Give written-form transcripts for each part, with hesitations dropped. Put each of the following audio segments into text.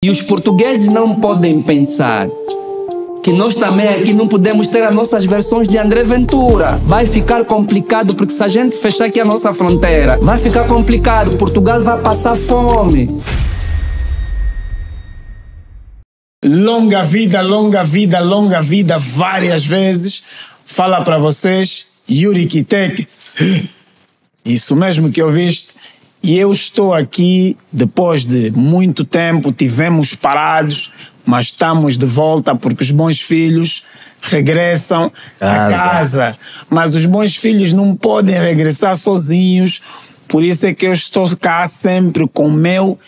E os portugueses não podem pensar que nós também aqui não podemos ter as nossas versões de André Ventura. Vai ficar complicado, porque se a gente fechar aqui a nossa fronteira, vai ficar complicado. Portugal vai passar fome. Longa vida, longa vida, longa vida, várias vezes. Fala para vocês, Yuri Kitek. Isso mesmo que ouviste. E eu estou aqui depois de muito tempo, tivemos parados, mas estamos de volta porque os bons filhos regressam a casa. Mas os bons filhos não podem regressar sozinhos, por isso é que eu estou cá sempre com o meu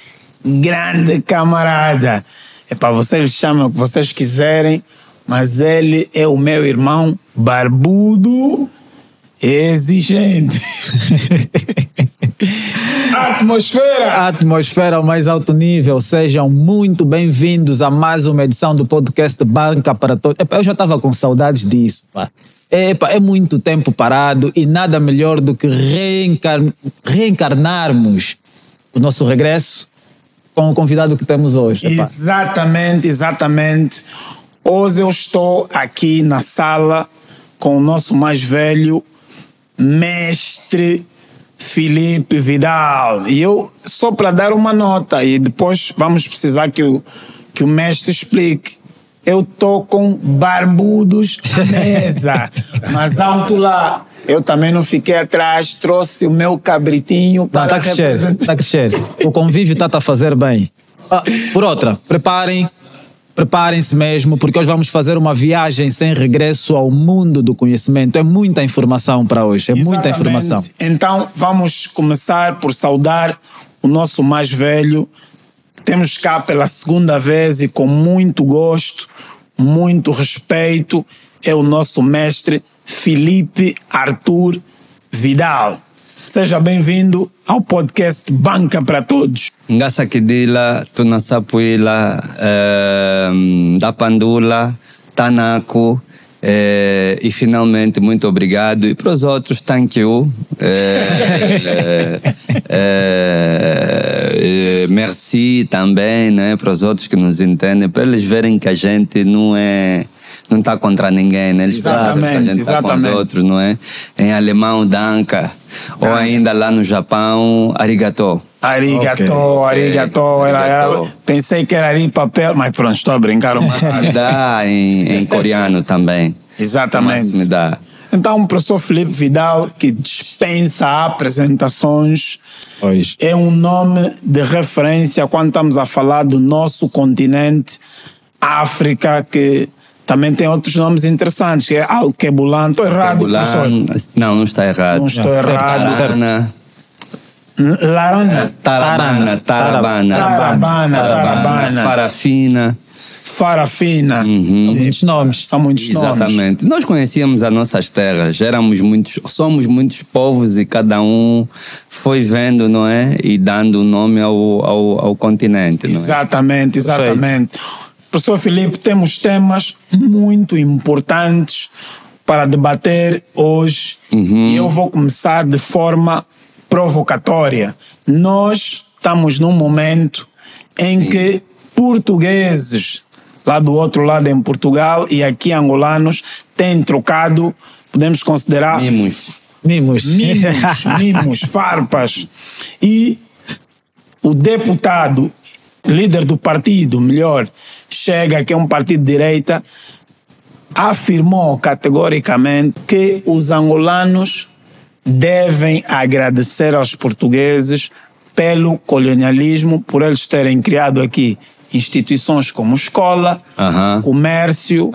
grande camarada. É para vocês, chamam o que vocês quiserem, mas ele é o meu irmão barbudo exigente. Atmosfera ao mais alto nível. Sejam muito bem-vindos a mais uma edição do podcast Banca para Todos. Eu já estava com saudades disso. É muito tempo parado e nada melhor do que reencarnarmos o nosso regresso com o convidado que temos hoje. Exatamente. Hoje eu estou aqui na sala com o nosso mais velho mestre Filipe Vidal. E eu, só para dar uma nota, e depois vamos precisar que o mestre explique. Eu estou com barbudos à mesa, mas alto lá. Eu também não fiquei atrás, trouxe o meu cabritinho para representar. Está a crescer. O convívio está a fazer bem. Por outra, preparem-se mesmo, porque hoje vamos fazer uma viagem sem regresso ao mundo do conhecimento. É muita informação para hoje, muita informação. Então vamos começar por saudar o nosso mais velho. Temos cá pela segunda vez e com muito gosto, muito respeito, é o nosso mestre Filipe Arthur Vidal. Seja bem-vindo ao podcast Banca para Todos. Ngasa Kidila, Tunasapuila, da Pandula, Tanako, e finalmente muito obrigado. E para os outros, thank you. Merci também, né, para os outros que nos entendem, para eles verem que a gente não está contra ninguém, né? Eles pensam que a gente está com os outros, não é? Em alemão, danka. Ou ainda lá no Japão, arigato. Arigato. Pensei que era ali papel, mas pronto, estou a brincar. Dá em coreano também. Exatamente. Me dá. Então, o professor Filipe Vidal, que dispensa apresentações, é um nome de referência quando estamos a falar do nosso continente, África, que também tem outros nomes interessantes, que é Alkebulan. Estou errado, professor? Não está errado. Não estou errado. Tarabana. Farafina. São muitos nomes. Exatamente. Nós conhecíamos as nossas terras, somos muitos povos e cada um foi vendo, não é? E dando o nome ao continente, não é? Exatamente. Professor Filipe, temos temas muito importantes para debater hoje e eu vou começar de forma provocatória. Nós estamos num momento em que portugueses lá do outro lado em Portugal e aqui angolanos têm trocado, podemos considerar mimos, farpas. E o deputado, líder do partido, Chega, que é um partido de direita, afirmou categoricamente que os angolanos devem agradecer aos portugueses pelo colonialismo, por eles terem criado aqui instituições como escola, comércio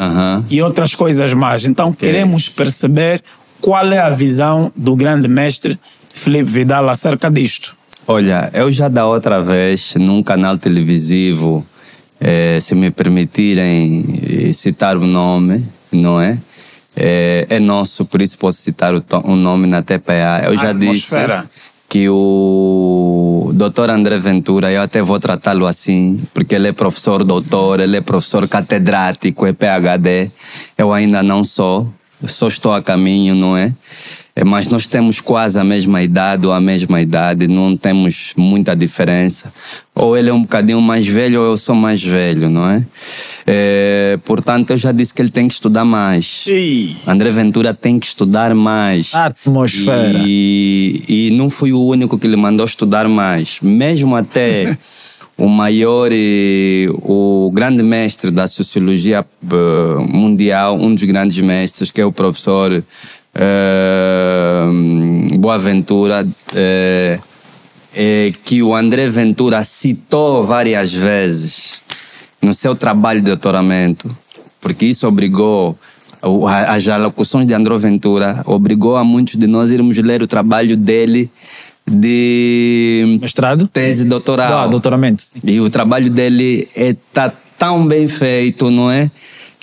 e outras coisas mais. Então queremos perceber qual é a visão do grande mestre Filipe Vidal acerca disto. Olha, eu já da outra vez, num canal televisivo, se me permitirem citar o nome, não é? É nosso, por isso posso citar o nome na TPA. Eu já disse que o Dr. André Ventura, eu até vou tratá-lo assim, porque ele é professor doutor, ele é professor catedrático, é PhD. Eu ainda não sou, só estou a caminho, não é? Mas nós temos quase a mesma idade ou a mesma idade, não temos muita diferença. Ou ele é um bocadinho mais velho ou eu sou mais velho, não é? Portanto, eu já disse que ele tem que estudar mais. Sim. André Ventura tem que estudar mais. Atmosfera. E não fui o único que lhe mandou estudar mais. Mesmo até o maior, o grande mestre da sociologia mundial, um dos grandes mestres, que é o professor Boaventura, que o André Ventura citou várias vezes no seu trabalho de doutoramento, porque isso obrigou, as alocuções de André Ventura obrigou a muitos de nós irmos ler o trabalho dele de Mestrado? tese doutoral. Doutoramento. E o trabalho dele está tão bem feito, não é?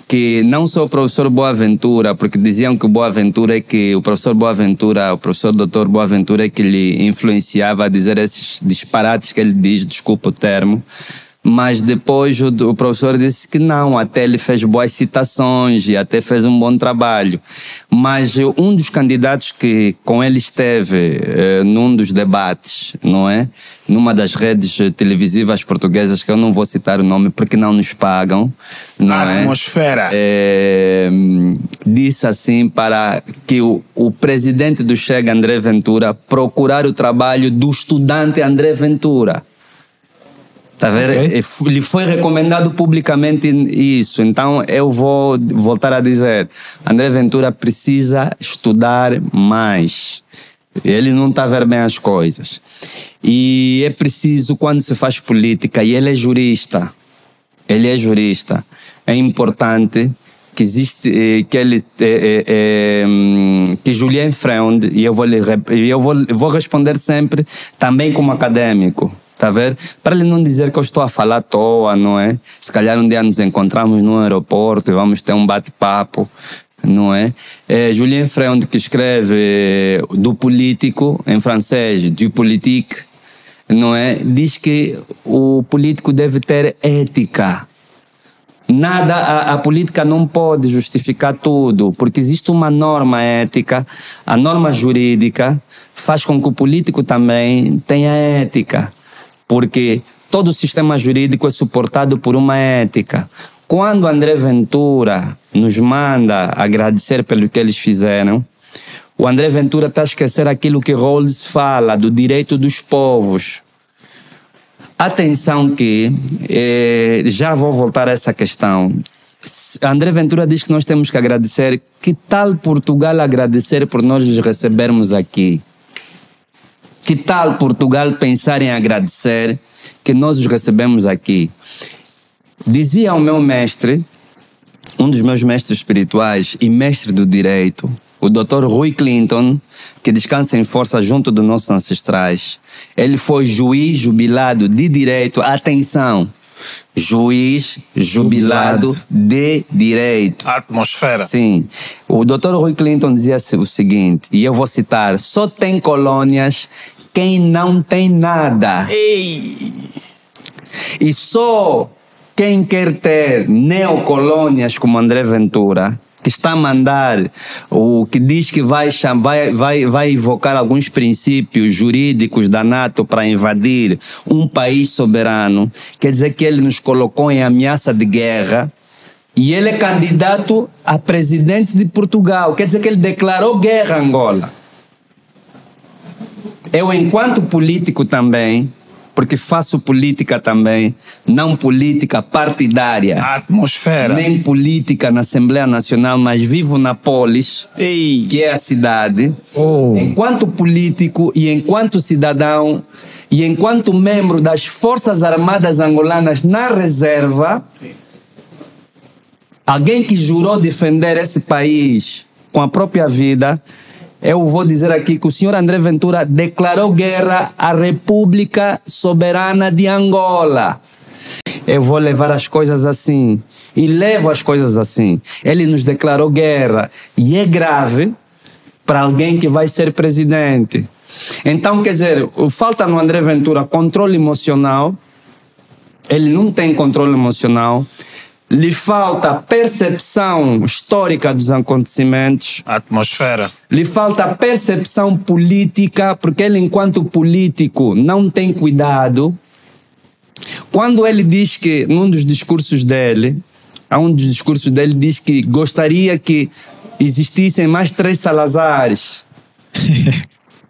Que não só o professor Boaventura, porque diziam que o Boaventura o professor doutor Boaventura é que lhe influenciava a dizer esses disparates que ele diz, desculpa o termo, mas depois o professor disse que não, até ele fez boas citações e até fez um bom trabalho. Mas um dos candidatos que com ele esteve num dos debates, não é? Numa das redes televisivas portuguesas, que eu não vou citar o nome porque não nos pagam, não é? Atmosfera. Disse assim para que o presidente do Chega, André Ventura, procurar o trabalho do estudante André Ventura. Tá vendo? Okay. Lhe foi recomendado publicamente isso. Então eu vou voltar a dizer: André Ventura precisa estudar mais. Ele não está a ver bem as coisas. E é preciso, quando se faz política, e ele é jurista, é importante que existe, que Julien Freund, e eu vou responder sempre também como acadêmico. Tá a ver? Para ele não dizer que eu estou a falar à toa, não é? Se calhar um dia nos encontramos no aeroporto e vamos ter um bate-papo, não é? Julien Freund, que escreve do político, em francês, du politique, não é? Diz que o político deve ter ética. A política não pode justificar tudo, porque existe uma norma ética, a norma jurídica faz com que o político também tenha ética. Porque todo o sistema jurídico é suportado por uma ética. Quando André Ventura nos manda agradecer pelo que eles fizeram, o André Ventura está a esquecer aquilo que Rawls fala, do direito dos povos. Atenção que, já vou voltar a essa questão. André Ventura diz que nós temos que agradecer. Que tal Portugal agradecer por nós nos recebermos aqui? Que tal Portugal pensar em agradecer que nós os recebemos aqui? Dizia o meu mestre, um dos meus mestres espirituais e mestre do direito, o Dr. Rui Clinton, que descansa em força junto dos nossos ancestrais. Ele foi juiz jubilado de direito. Atenção! Juiz jubilado de direito. Atmosfera. Sim. O Dr. Rui Clinton dizia o seguinte, e eu vou citar: só tem colônias quem não tem nada. Ei. E só quem quer ter neocolônias como André Ventura, que está a mandar, o que diz que vai invocar alguns princípios jurídicos da NATO para invadir um país soberano, quer dizer que ele nos colocou em ameaça de guerra, e ele é candidato a presidente de Portugal, quer dizer que ele declarou guerra a Angola. Eu, enquanto político também, porque faço política também, não política partidária. Atmosfera. Nem política na Assembleia Nacional, mas vivo na polis, Ei. que é a cidade. Oh. Enquanto político e enquanto cidadão e enquanto membro das Forças Armadas Angolanas na reserva, alguém que jurou defender esse país com a própria vida, eu vou dizer aqui que o senhor André Ventura declarou guerra à República Soberana de Angola. Eu vou levar as coisas assim. E levo as coisas assim. Ele nos declarou guerra. E é grave para alguém que vai ser presidente. Então, quer dizer, falta no André Ventura controle emocional. Ele não tem controle emocional. lhe falta percepção histórica dos acontecimentos, A atmosfera. lhe falta percepção política, porque ele, enquanto político, não tem cuidado. Quando ele diz que, num dos discursos dele, diz que gostaria que existissem mais 3 Salazares.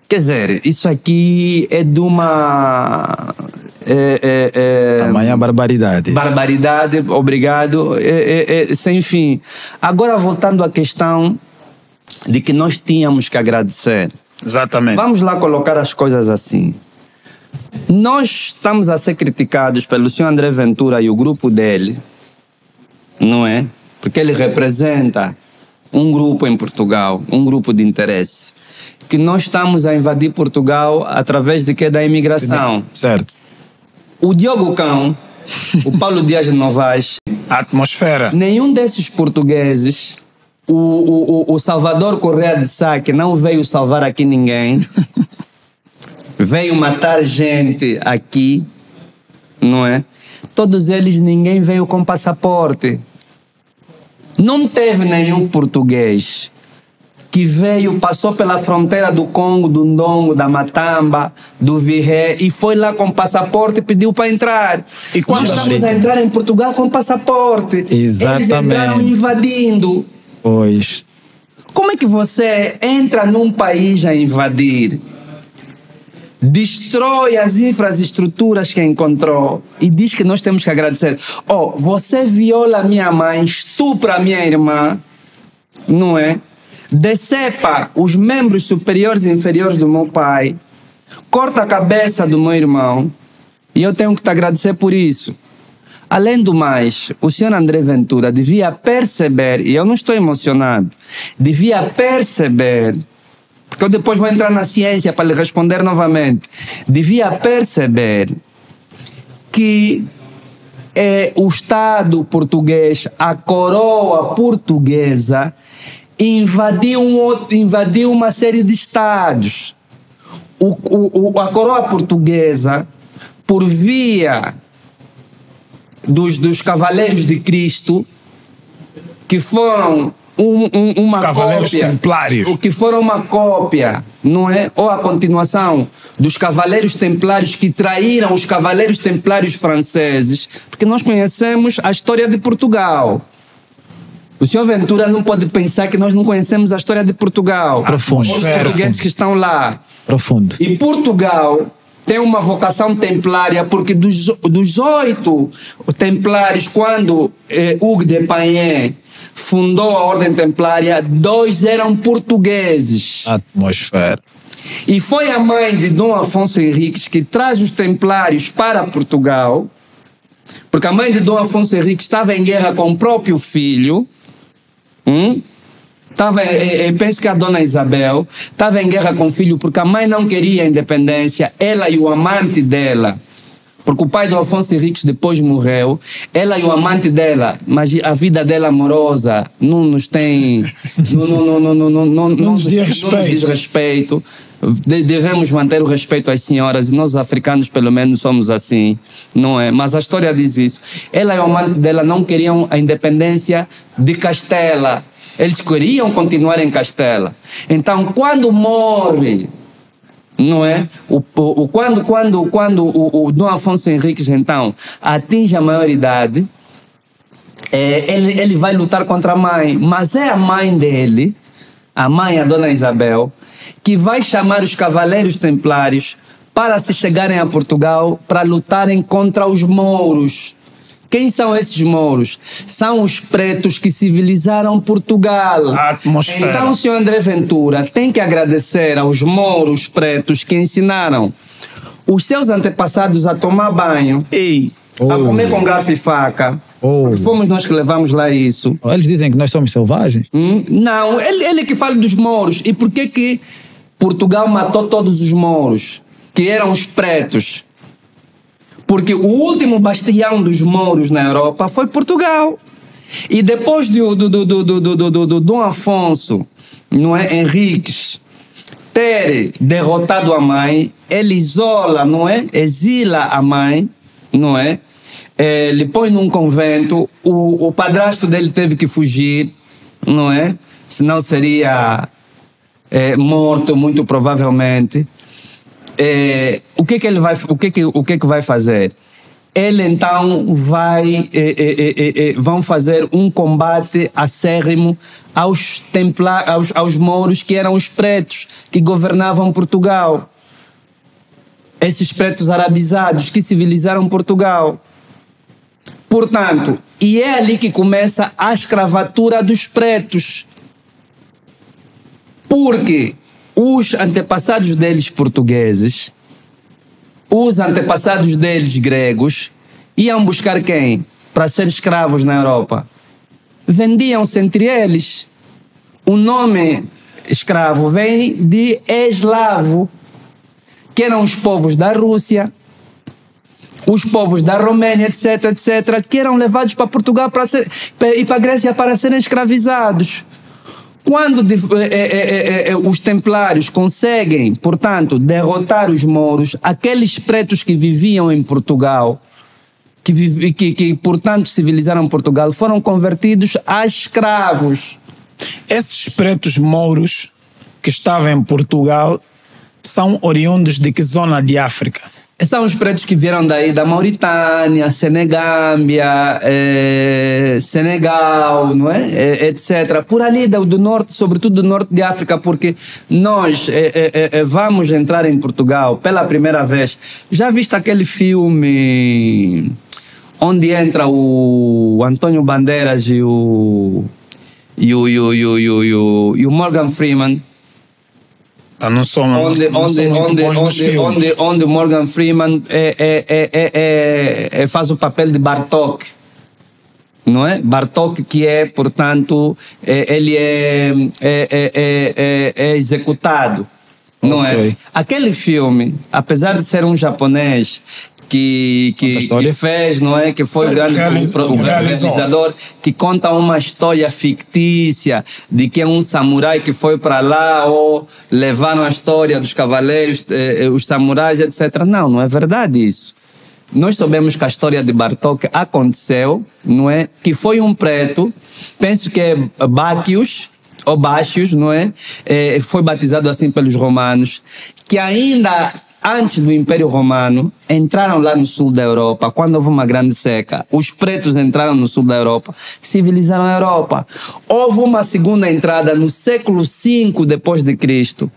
Quer dizer, isso aqui é de uma... Tamanha barbaridade. Barbaridade, obrigado. Sem fim. Agora, voltando à questão de que nós tínhamos que agradecer. Exatamente. Vamos lá colocar as coisas assim. Nós estamos a ser criticados pelo senhor André Ventura e o grupo dele, não é? Porque ele representa um grupo em Portugal, um grupo de interesse, que nós estamos a invadir Portugal através de que? Da imigração. Certo. O Diogo Cão, o Paulo Dias de Novaes, A atmosfera. nenhum desses portugueses, o Salvador Correia de Sá, que não veio salvar aqui ninguém, veio matar gente aqui, não é? Todos eles, ninguém veio com passaporte. Não teve nenhum português que veio, passou pela fronteira do Congo, do Ndongo, da Matamba, do Virré e foi lá com passaporte e pediu para entrar. E quando nós estamos a entrar em Portugal com passaporte. Exatamente. Eles entraram invadindo. Pois. Como é que você entra num país a invadir, destrói as infraestruturas que encontrou e diz que nós temos que agradecer? Oh, você viola minha mãe, estupra minha irmã, não é? Decepa os membros superiores e inferiores do meu pai, corta a cabeça do meu irmão e eu tenho que te agradecer por isso. Além do mais, o senhor André Ventura devia perceber, e eu não estou emocionado, devia perceber, porque eu depois vou entrar na ciência para lhe responder novamente, devia perceber que o Estado português, a coroa portuguesa, invadiu uma série de estados. A coroa portuguesa, por via dos Cavaleiros de Cristo, que foram uma Cavaleiros cópia, Templários. que foram uma cópia, não é? Ou a continuação dos Cavaleiros Templários que traíram os Cavaleiros Templários franceses, porque nós conhecemos a história de Portugal. O senhor Ventura não pode pensar que nós não conhecemos a história de Portugal. Profundo. Os portugueses que estão lá. Profundo. E Portugal tem uma vocação templária, porque dos 8 templários, quando Hugues de Payens fundou a Ordem Templária, 2 eram portugueses. Atmosfera. E foi a mãe de Dom Afonso Henriques que traz os templários para Portugal, porque a mãe de Dom Afonso Henriques estava em guerra com o próprio filho. Penso que a dona Isabel estava em guerra com o filho porque a mãe não queria a independência, ela e o amante dela, porque o pai do Afonso Henriques depois morreu, ela e o amante dela, mas a vida dela amorosa não nos tem, não nos diz respeito. Devemos manter o respeito às senhoras, e nós os africanos pelo menos somos assim, não é? Mas a história diz isso. Ela e o amante dela não queriam a independência de Castela, eles queriam continuar em Castela. Então, quando morre, não é? Quando o Dom Afonso Henriques, então, atinge a maioridade, ele vai lutar contra a mãe, mas é a mãe dele, a mãe, a dona Isabel, que vai chamar os Cavaleiros Templários para se chegarem a Portugal para lutarem contra os mouros. Quem são esses mouros? São os pretos que civilizaram Portugal. A atmosfera. Então o senhor André Ventura tem que agradecer aos mouros pretos que ensinaram os seus antepassados a tomar banho, a comer com garfo e faca. Fomos nós que levamos lá isso. Eles dizem que nós somos selvagens? Não, ele que fala dos mouros. E por que Portugal matou todos os mouros? Que eram os pretos. Porque o último bastião dos mouros na Europa foi Portugal. E depois do Dom Afonso, não é, Henriques, ter derrotado a mãe, ele isola, não é? Exila a mãe, não é? lhe põe num convento, o padrasto dele teve que fugir, não é? Senão seria morto, muito provavelmente. O que ele vai, o que vai fazer? Ele então vão fazer um combate acérrimo aos mouros, que eram os pretos que governavam Portugal. Esses pretos arabizados que civilizaram Portugal. Portanto, e é ali que começa a escravatura dos pretos. Porque os antepassados deles portugueses, os antepassados deles gregos, iam buscar quem? Para ser escravos na Europa. Vendiam-se entre eles. O nome escravo vem de eslavo, que eram os povos da Rússia, os povos da Romênia, etc., etc., que eram levados para Portugal e para a Grécia para serem escravizados. Quando os templários conseguem, portanto, derrotar os mouros, aqueles pretos que viviam em Portugal, que portanto, civilizaram Portugal, foram convertidos a escravos. Esses pretos mouros que estavam em Portugal são oriundos de que zona de África? São os pretos que vieram daí da Mauritânia, Senegâmbia, Senegal, não é? Etc. Por ali do norte, sobretudo do norte de África, porque nós vamos entrar em Portugal pela primeira vez. Já viste aquele filme onde entra o Antônio Bandeiras e o Morgan Freeman? Onde Morgan Freeman faz o papel de Bartók, não é? Bartók, que é, portanto, ele é executado, não é? Aquele filme, apesar de ser um japonês que fez, não é? Que foi o realizador, que conta uma história fictícia de que é um samurai que foi para lá ou levaram a história dos cavaleiros, os samurais, etc. Não é verdade isso. Nós sabemos que a história de Bartók aconteceu, não é? Que foi um preto, penso que é Bacchius, ou Baxios, não é? Foi batizado assim pelos romanos, que ainda antes do Império Romano, entraram lá no sul da Europa, quando houve uma grande seca. Os pretos entraram no sul da Europa, civilizaram a Europa. Houve uma segunda entrada no século V depois de Cristo,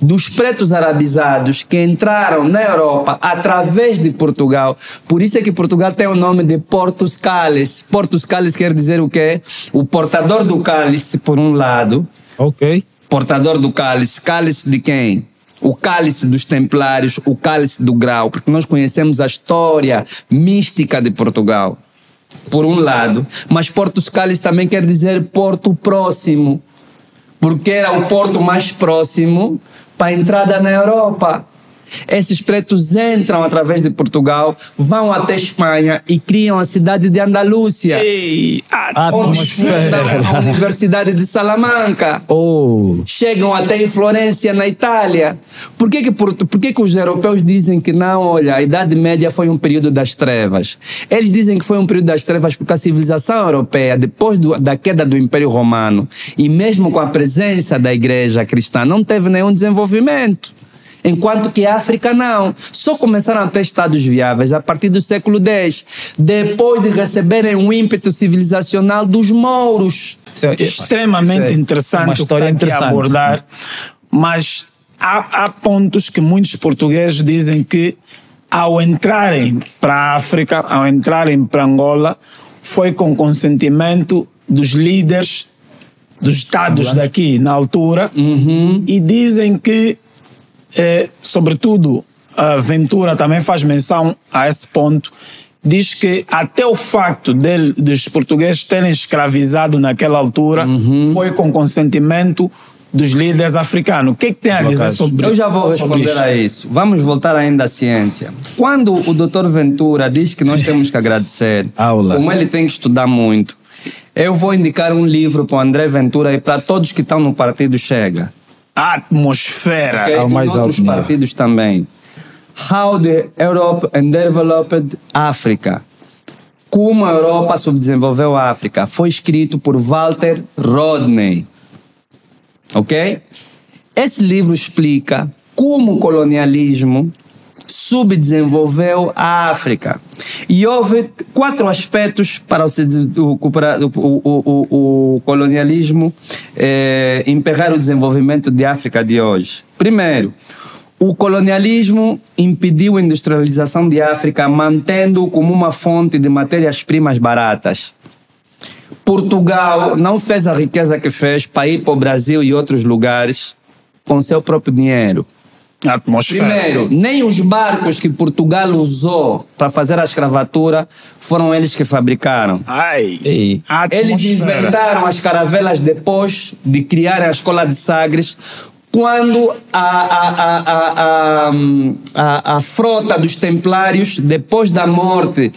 dos pretos arabizados que entraram na Europa através de Portugal. Por isso é que Portugal tem o nome de Portus Cálice. Portus Cálice quer dizer o quê? O portador do cálice, por um lado. Ok. Portador do cálice. Cálice de quem? O cálice dos templários, o cálice do grau, porque nós conhecemos a história mística de Portugal, por um lado, mas Portus Cálice também quer dizer porto próximo, porque era o porto mais próximo para a entrada na Europa. Esses pretos entram através de Portugal, vão até Espanha e criam a cidade de Andalúcia. Onde fundam a Universidade de Salamanca. Chegam até em Florença, na Itália. Por que os europeus dizem que não, olha, a Idade Média foi um período das trevas? Eles dizem que foi um período das trevas porque a civilização europeia, depois da queda do Império Romano, e mesmo com a presença da Igreja cristã, não teve nenhum desenvolvimento. Enquanto que a África não. Só começaram a ter estados viáveis a partir do século X, depois de receberem um ímpeto civilizacional dos mouros. Extremamente interessante uma história interessante abordar, mas há pontos que muitos portugueses dizem que ao entrarem para a África, ao entrarem para Angola, foi com consentimento dos líderes dos estados daqui na altura, e dizem que sobretudo, a Ventura também faz menção a esse ponto, diz que até o facto dos portugueses terem escravizado naquela altura foi com consentimento dos líderes africanos. O que é que tem a dizer sobre isso? Eu já vou responder a isso. Vamos voltar ainda à ciência. Quando o Dr. Ventura diz que nós temos que agradecer, como ele tem que estudar muito, eu vou indicar um livro para o André Ventura e para todos que estão no Partido Chega. A atmosfera. Okay? E outros partidos também. How the Europe and Developed Africa. Como a Europa subdesenvolveu a África. Foi escrito por Walter Rodney. Ok? Esse livro explica como o colonialismo subdesenvolveu a África. E houve 4 aspectos para o colonialismo emperrar o desenvolvimento de África de hoje. Primeiro, o colonialismo impediu a industrialização de África, mantendo-o como uma fonte de matérias-primas baratas. Portugal não fez a riqueza que fez para ir para o Brasil e outros lugares com seu próprio dinheiro. A atmosfera. Primeiro, nem os barcos que Portugal usou para fazer a escravatura foram eles que fabricaram. Ai, a Eles atmosfera. inventaram as caravelas depois de criar a escola de Sagres, quando a frota dos templários, depois da morte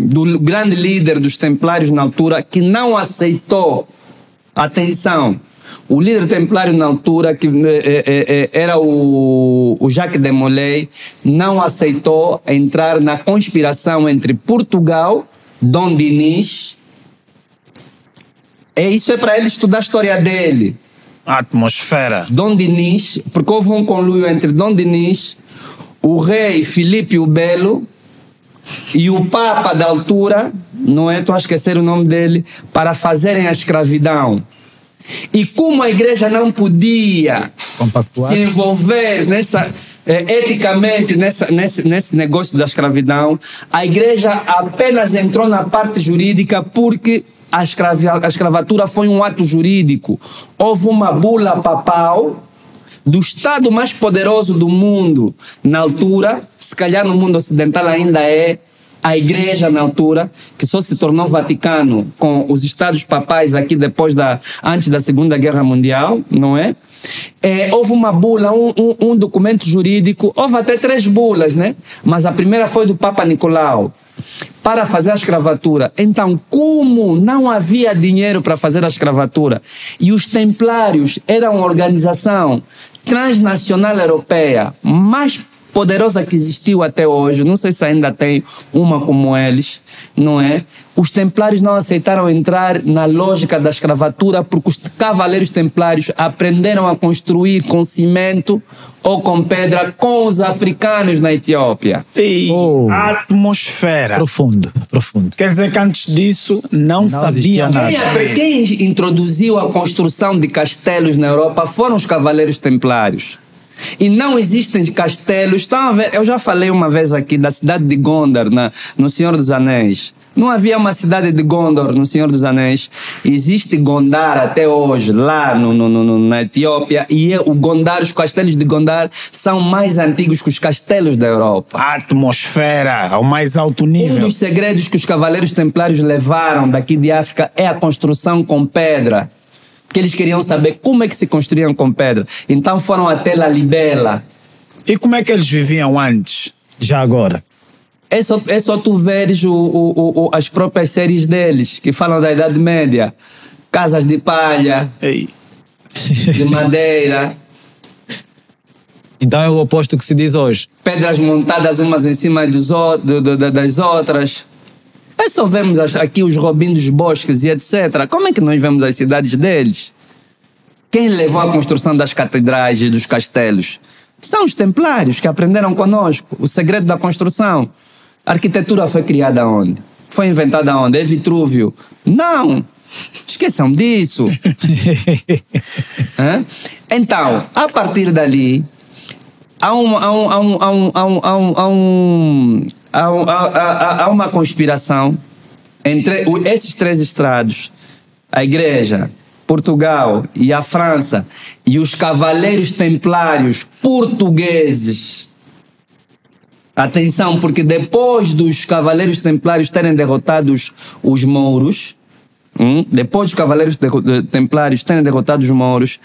do grande líder dos templários na altura, que não aceitou, atenção, o líder templário na altura, que era o Jacques de Molay, não aceitou entrar na conspiração entre Portugal, Dom Dinis. Isso é para ele estudar a história dele. A atmosfera. Dom Dinis, porque houve um conluio entre Dom Dinis, o rei Filipe o Belo e o Papa da altura, não é? Estou a esquecer o nome dele, para fazerem a escravidão. E como a igreja não podia Compactuar. se envolver eticamente nesse negócio da escravidão, a igreja apenas entrou na parte jurídica porque a escravatura foi um ato jurídico. Houve uma bula papal do Estado mais poderoso do mundo na altura, se calhar no mundo ocidental ainda é a igreja na altura, que só se tornou Vaticano com os estados papais aqui antes da Segunda Guerra Mundial, não é? Houve uma bula, um documento jurídico, houve até 3 bulas, né? Mas a primeira foi do Papa Nicolau, para fazer a escravatura. Então, como não havia dinheiro para fazer a escravatura e os templários eram uma organização transnacional europeia mais poderosa que existiu até hoje, não sei se ainda tem uma como eles, não é? Os templários não aceitaram entrar na lógica da escravatura porque os cavaleiros templários aprenderam a construir com cimento ou com pedra com os africanos na Etiópia. E a atmosfera. Profundo, profundo. Quer dizer que antes disso não existia sabiam nada. Quem introduziu a construção de castelos na Europa foram os cavaleiros templários. E não existem castelos. Estão a ver? Eu já falei uma vez aqui da cidade de Gondor, no Senhor dos Anéis. Não havia uma cidade de Gondor no Senhor dos Anéis. Existe Gondar até hoje, lá na Etiópia. E o Gondar, os castelos de Gondar são mais antigos que os castelos da Europa. A atmosfera, ao mais alto Um nível. dos segredos que os cavaleiros templários levaram daqui de África é a construção com pedra. Que eles queriam saber como é que se construíam com pedra. Então foram até Lalibela. E como é que eles viviam antes? Já agora. É só tu veres as próprias séries deles, que falam da Idade Média. Casas de palha, Ei. de madeira, Então é o oposto que se diz hoje. pedras montadas umas em cima das outras. É só vermos aqui os Robin dos Bosques e etc. Como é que nós vemos as cidades deles? Quem levou à construção das catedrais e dos castelos? São os templários que aprenderam conosco o segredo da construção. A arquitetura foi criada onde? Foi inventada onde? É Vitrúvio? Não! Esqueçam disso. Hã? Então, a partir dali, há uma conspiração entre esses 3 estrados, a igreja, Portugal e a França, e os cavaleiros templários portugueses. Atenção, porque depois dos cavaleiros templários terem derrotado os mouros, depois dos cavaleiros templários terem derrotado os mouros,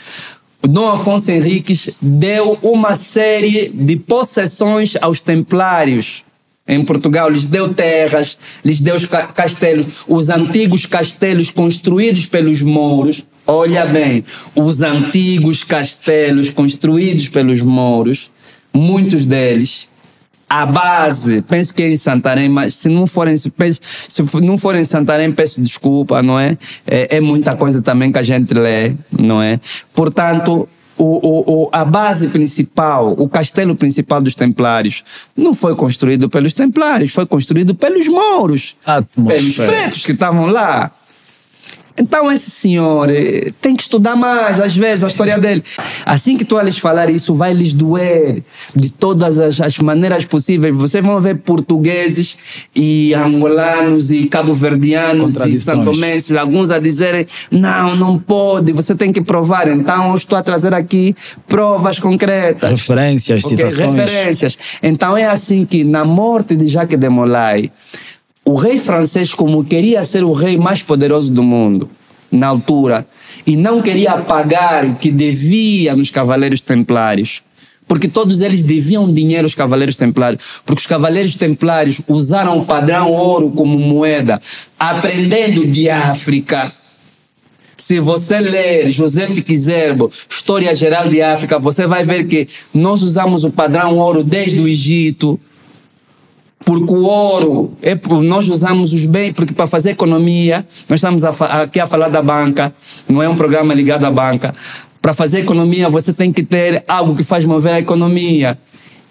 Dom Afonso Henriques deu uma série de possessões aos templários em Portugal. Lhes deu terras, lhes deu castelos, os antigos castelos construídos pelos mouros. Olha bem, os antigos castelos construídos pelos mouros, muitos deles a base, penso que é em Santarém, mas se não for em Santarém, peço desculpa, não é? É muita coisa também que a gente lê, não é? Portanto, a base principal, o castelo principal dos templários, não foi construído pelos templários, foi construído pelos mouros, pelos pretos que estavam lá. Então esse senhor tem que estudar mais, às vezes, a história dele. Assim que tu lhes falar isso, vai lhes doer de todas as maneiras possíveis. Vocês vão ver portugueses e angolanos e cabo-verdianos e santomenses, alguns a dizerem, não pode, você tem que provar. Então eu estou a trazer aqui provas concretas. Referências, citações. Referências. Então é assim que, na morte de Jacques de Molay, o rei francês, como queria ser o rei mais poderoso do mundo, na altura, e não queria pagar o que devia nos cavaleiros templários, porque todos eles deviam dinheiro aos cavaleiros templários, porque os cavaleiros templários usaram o padrão ouro como moeda, aprendendo de África. Se você ler Joseph Kizerbo, História Geral de África, você vai ver que nós usamos o padrão ouro desde o Egito. Porque o ouro, nós usamos os bens, porque para fazer economia, nós estamos aqui a falar da banca, não é um programa ligado à banca. Para fazer economia, você tem que ter algo que faz mover a economia.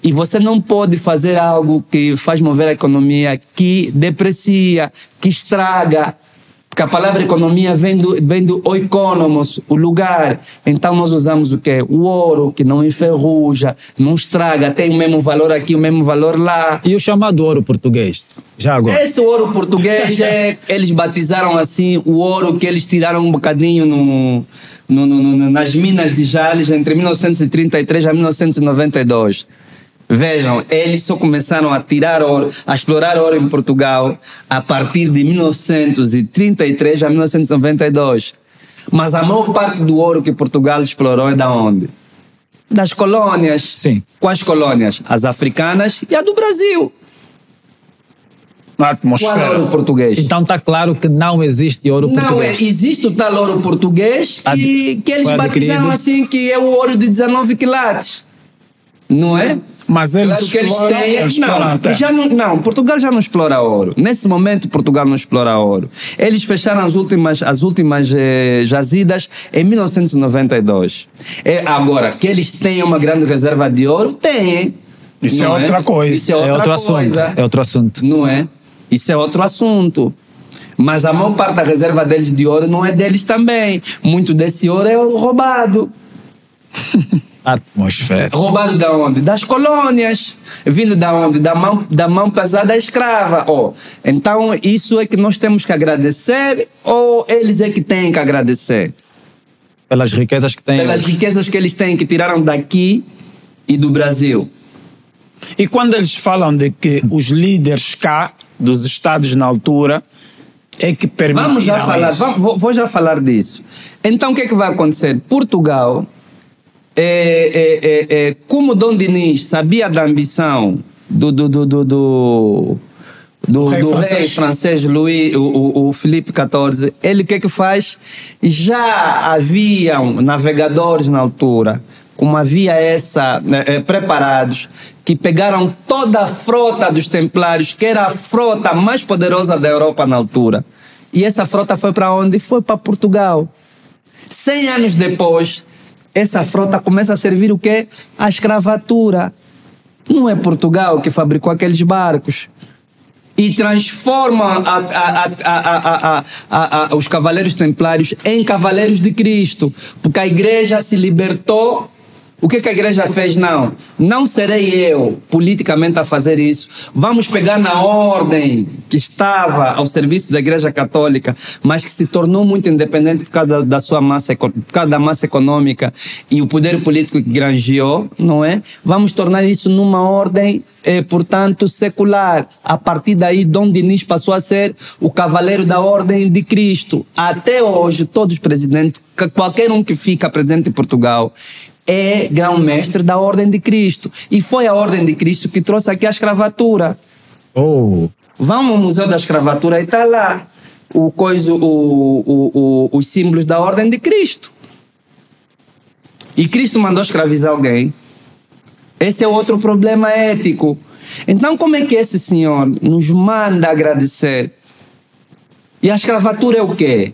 E você não pode fazer algo que faz mover a economia que deprecia, que estraga. Porque a palavra economia vem do oikonomos, o lugar. Então nós usamos o quê? O ouro, que não enferruja, não estraga, tem o mesmo valor aqui, o mesmo valor lá. E o chamado ouro português? Já agora. Esse ouro português, eles batizaram assim o ouro que eles tiraram um bocadinho nas minas de Jales entre 1933 a 1992. Vejam, eles só começaram a tirar ouro, a explorar ouro em Portugal a partir de 1933 a 1992. Mas a maior parte do ouro que Portugal explorou é da onde? Das colônias. Sim. Quais colônias? As africanas e a do Brasil. Na atmosfera. Qual ouro português? Então está claro que não existe ouro português. Não, existe o tal ouro português que eles batizaram assim, que é o ouro de 19 quilates. Não é? Mas eles claro que eles têm. Não, Portugal já não explora ouro. Nesse momento, Portugal não explora ouro. Eles fecharam as últimas jazidas em 1992. Agora, que eles têm uma grande reserva de ouro, têm. Isso é outra coisa. Isso é outra coisa. É outro assunto. Não é? Isso é outro assunto. Mas a maior parte da reserva deles de ouro não é deles também. Muito desse ouro é roubado. Atmosfera. Roubado da onde? Das colônias. Vindo da onde? Da mão pesada escrava. Então, isso é que nós temos que agradecer ou eles é que têm que agradecer? Pelas riquezas que têm. Pelas riquezas que eles têm, que tiraram daqui e do Brasil. E quando eles falam de que os líderes cá, dos estados na altura, é que permitiram Vamos já falar, vou já falar disso. Então, o que é que vai acontecer? Portugal... como Dom Dinis sabia da ambição do rei francês Louis, o Filipe XIV, ele o que é que faz? Já haviam navegadores na altura, como havia preparados, que pegaram toda a frota dos templários, que era a frota mais poderosa da Europa na altura. E essa frota foi para onde? Foi para Portugal. 100 anos depois, essa frota começa a servir o quê? A escravatura. Não é Portugal que fabricou aqueles barcos. E transforma os cavaleiros templários em cavaleiros de Cristo. Porque a igreja se libertou. O que a igreja fez? Não serei eu politicamente a fazer isso. Vamos pegar na ordem que estava ao serviço da igreja católica, mas que se tornou muito independente por causa da massa econômica e o poder político que granjeou, não é? Vamos tornar isso numa ordem, portanto, secular. A partir daí, Dom Dinis passou a ser o cavaleiro da ordem de Cristo. Até hoje, todos os presidentes, qualquer um que fica presidente de Portugal, é grão-mestre da Ordem de Cristo. E foi a Ordem de Cristo que trouxe aqui a escravatura. Vamos ao Museu da Escravatura e está lá os símbolos da Ordem de Cristo. E Cristo mandou escravizar alguém. Esse é outro problema ético. Então, como é que esse senhor nos manda agradecer? E a escravatura é o quê?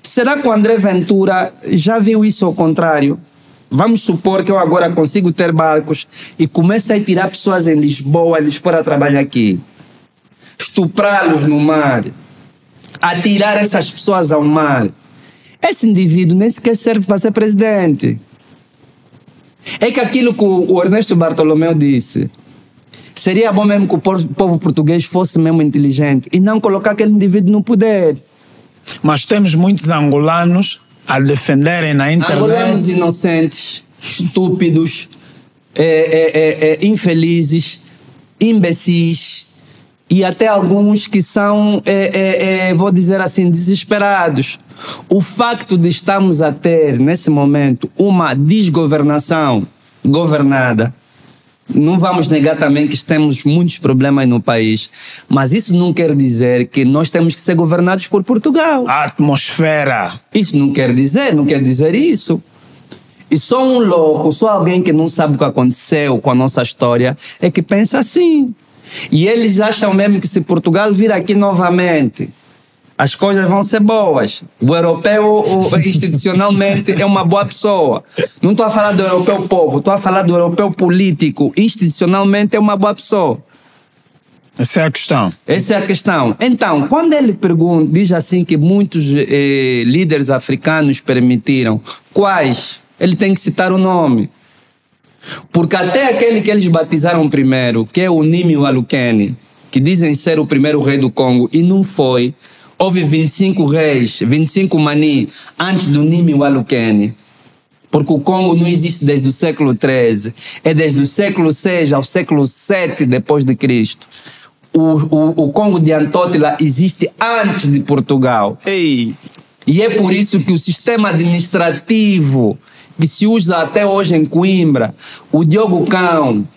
Será que o André Ventura já viu isso ao contrário? Vamos supor que eu agora consigo ter barcos e começo a tirar pessoas em Lisboa, eles para trabalhar aqui. Estuprá-los no mar. Atirar essas pessoas ao mar. Esse indivíduo nem sequer serve para ser presidente. É que aquilo que o Ernesto Bartolomeu disse, seria bom mesmo que o povo português fosse mesmo inteligente e não colocar aquele indivíduo no poder. Mas temos muitos angolanos a defenderem na internet. Angolanos inocentes, estúpidos, infelizes, imbecis e até alguns que são, vou dizer assim, desesperados. O facto de estarmos a ter, nesse momento, uma desgovernação governada, não vamos negar também que temos muitos problemas no país, mas isso não quer dizer que nós temos que ser governados por Portugal. A atmosfera. Isso não quer dizer isso. E só um louco, só alguém que não sabe o que aconteceu com a nossa história é que pensa assim. E eles acham mesmo que se Portugal vir aqui novamente, as coisas vão ser boas. O europeu, institucionalmente, é uma boa pessoa. Não estou a falar do europeu povo, estou a falar do europeu político. Institucionalmente, é uma boa pessoa. Essa é a questão. Essa é a questão. Então, quando ele pergunta, diz assim que muitos líderes africanos permitiram, quais? Ele tem que citar o nome. Porque até aquele que eles batizaram primeiro, que é o Nimi Walukene, que dizem ser o primeiro rei do Congo, e não foi. Houve 25 reis, 25 mani, antes do Nimi Walukene. Porque o Congo não existe desde o século XIII. É desde o século VI ao século VII depois de Cristo. O Congo de Antótila existe antes de Portugal. Ei. E é por isso que o sistema administrativo que se usa até hoje em Coimbra, o Diogo Cão,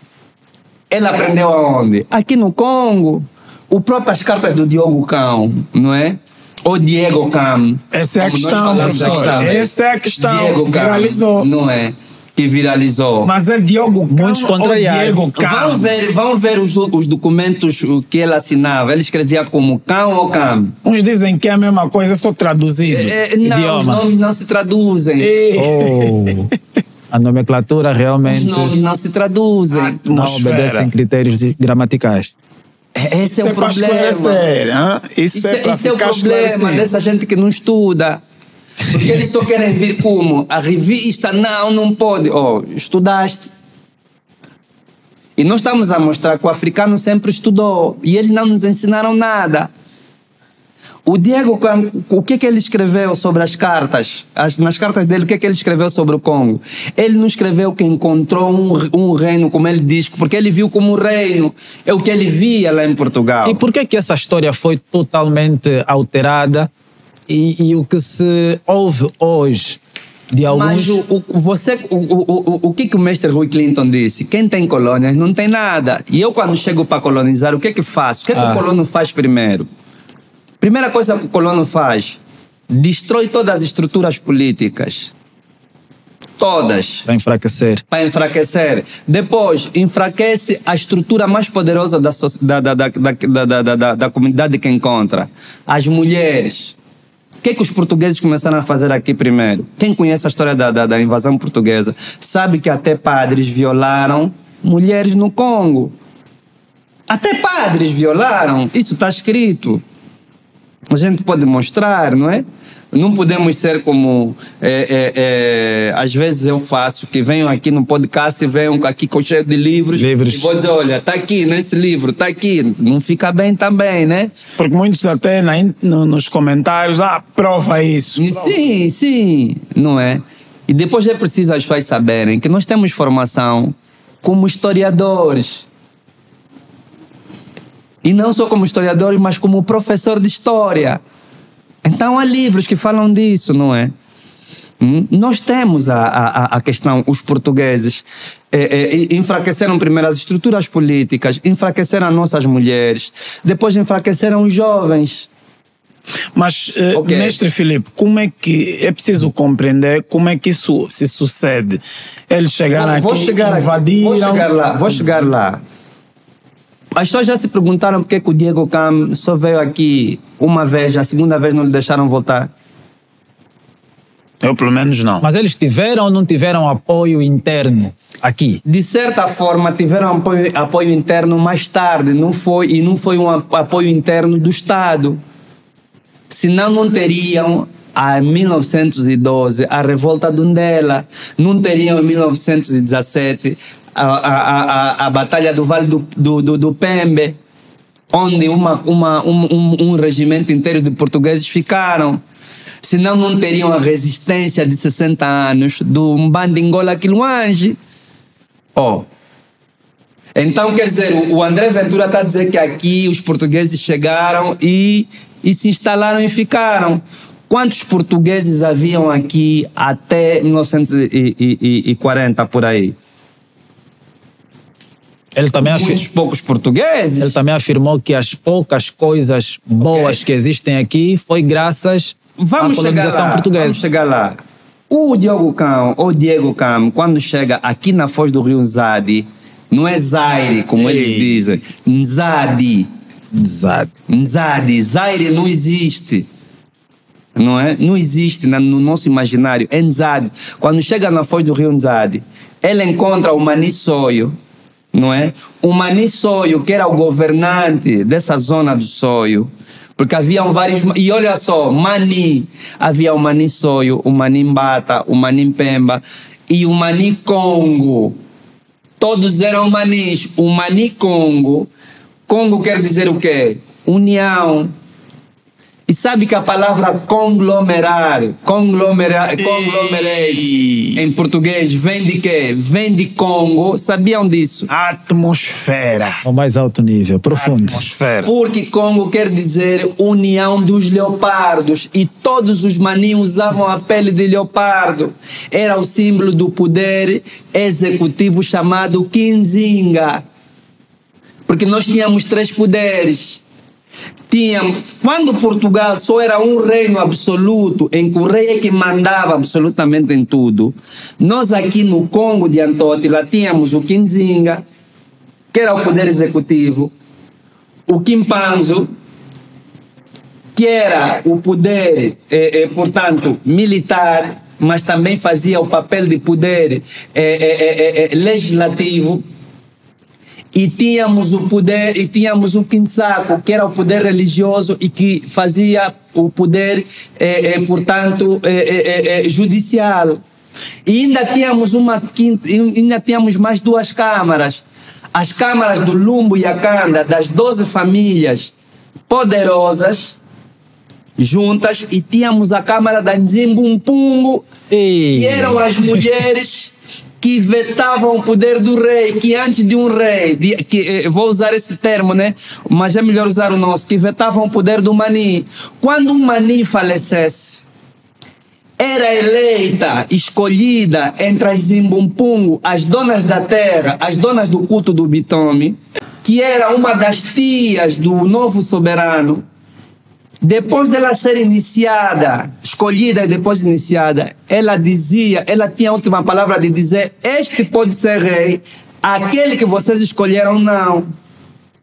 ele aprendeu aonde? Aqui no Congo. As próprias cartas do Diogo Cão, não é? Ou Diego Cão. Essa é a questão, professor. Essa é a questão. Diego Cão, viralizou. não é? Que viralizou. Mas é Diogo Cão Muitos contrariados. ou Diego Cão? Vão ver os documentos que ele assinava. Ele escrevia como Cão ou Cão. Uns dizem que é a mesma coisa, só traduzido. Não, Idioma. os nomes não se traduzem. Oh, a nomenclatura realmente Os nomes não se traduzem. não obedecem critérios gramaticais. Esse é o problema. Isso é Esse é o problema dessa gente que não estuda. Porque eles só querem vir como? A revista, não pode. Estudaste. E nós estamos a mostrar que o africano sempre estudou. E eles não nos ensinaram nada. O Diego, o que ele escreveu sobre as cartas? Nas cartas dele, o que ele escreveu sobre o Congo? Ele não escreveu que encontrou um reino, como ele diz, porque ele viu como um reino. É o que ele via lá em Portugal. E por que essa história foi totalmente alterada e o que se ouve hoje de alguns... Mas o que o mestre Rui Clinton disse? Quem tem colônias não tem nada. E eu, quando chego para colonizar, o que faço? O que o colono faz primeiro? Primeira coisa que o colono faz, destrói todas as estruturas políticas. Todas. Para enfraquecer. Para enfraquecer. Depois, enfraquece a estrutura mais poderosa da comunidade que encontra. As mulheres. O que os portugueses começaram a fazer aqui primeiro? Quem conhece a história da invasão portuguesa sabe que até padres violaram mulheres no Congo. Até padres violaram. Isso está escrito. A gente pode mostrar, não é? Não podemos ser como às vezes eu faço, que venho aqui no podcast e venho aqui com cheio de livros e vou dizer, olha, está aqui nesse livro, está aqui. Não fica bem também, né? Porque muitos até nos comentários, prova isso. Sim, não é? E depois é preciso as pessoas saberem que nós temos formação como historiadores. E não só como historiadores, mas como professor de história. Então há livros que falam disso, não é? Nós temos a questão, os portugueses enfraqueceram primeiro as estruturas políticas, enfraqueceram as nossas mulheres, depois enfraqueceram os jovens. Mas, mestre Filipe, como é que é preciso compreender como é que isso se sucede? Eles chegaram aqui, invadiram... Vou chegar lá. As pessoas já se perguntaram porque que o Diego Cam só veio aqui uma vez, a segunda vez não lhe deixaram voltar? Eu, pelo menos, não. Mas eles tiveram ou não tiveram apoio interno aqui? De certa forma, tiveram apoio interno mais tarde, não foi um apoio interno do Estado. Senão não teriam, em 1912, a revolta do Ndela, não teriam em 1917 a Batalha do Vale do Pembe, onde um regimento inteiro de portugueses ficaram. Senão não teriam a resistência de 60 anos do Mbandi Ngola Quiluange. Então, quer dizer, o André Ventura está a dizer que aqui os portugueses chegaram e se instalaram e ficaram. Quantos portugueses haviam aqui até 1940, por aí? Muitos poucos portugueses. Ele também afirmou que as poucas coisas boas que existem aqui foi graças à colonização portuguesa. Vamos chegar lá. O Diego Cam, quando chega aqui na foz do rio Nzadi, não é Zaire, como eles dizem, Nzadi. Zaire não existe. Não é? Não existe no nosso imaginário. É Nzadi. Quando chega na foz do rio Nzadi, ele encontra o Mani Soio, não é? O Mani Soio, que era o governante dessa zona do Soio, porque haviam vários... E olha só, Mani, havia o Mani Soio, o Mani Mbata, o Mani Pemba e o Mani Congo. Todos eram manis. O Mani Congo, Congo quer dizer o quê? União. E sabe que a palavra conglomerate em português vem de quê? Vem de Congo. Sabiam disso? Atmosfera. Ao mais alto nível, profundo. Atmosfera. Porque Congo quer dizer união dos leopardos. E todos os maninhos usavam a pele de leopardo. Era o símbolo do poder executivo chamado Kinzinga. Porque nós tínhamos 3 poderes. Quando Portugal só era um reino absoluto, em que o rei é que mandava absolutamente em tudo, nós aqui no Congo de Antótila tínhamos o Kinzinga, que era o poder executivo, o Kimpanzo, que era o poder, portanto, militar, mas também fazia o papel de poder legislativo. E tínhamos o poder, e tínhamos o Kinsaco, que era o poder religioso e que fazia o poder, portanto, judicial. E ainda tínhamos mais 2 câmaras. As câmaras do Lumbo e Akanda, das 12 famílias poderosas, juntas, e tínhamos a câmara da Nzimbumpungo, que eram as mulheres que vetavam o poder do rei, que antes de um rei, vou usar esse termo, né? Mas é melhor usar o nosso, que vetavam o poder do Mani. Quando o Mani falecesse, era eleita, escolhida entre as Zimbumpungo, as donas da terra, as donas do culto do Bitome, que era uma das tias do novo soberano. Depois dela ser iniciada, escolhida e depois iniciada, ela tinha a última palavra de dizer: este pode ser rei, aquele que vocês escolheram não.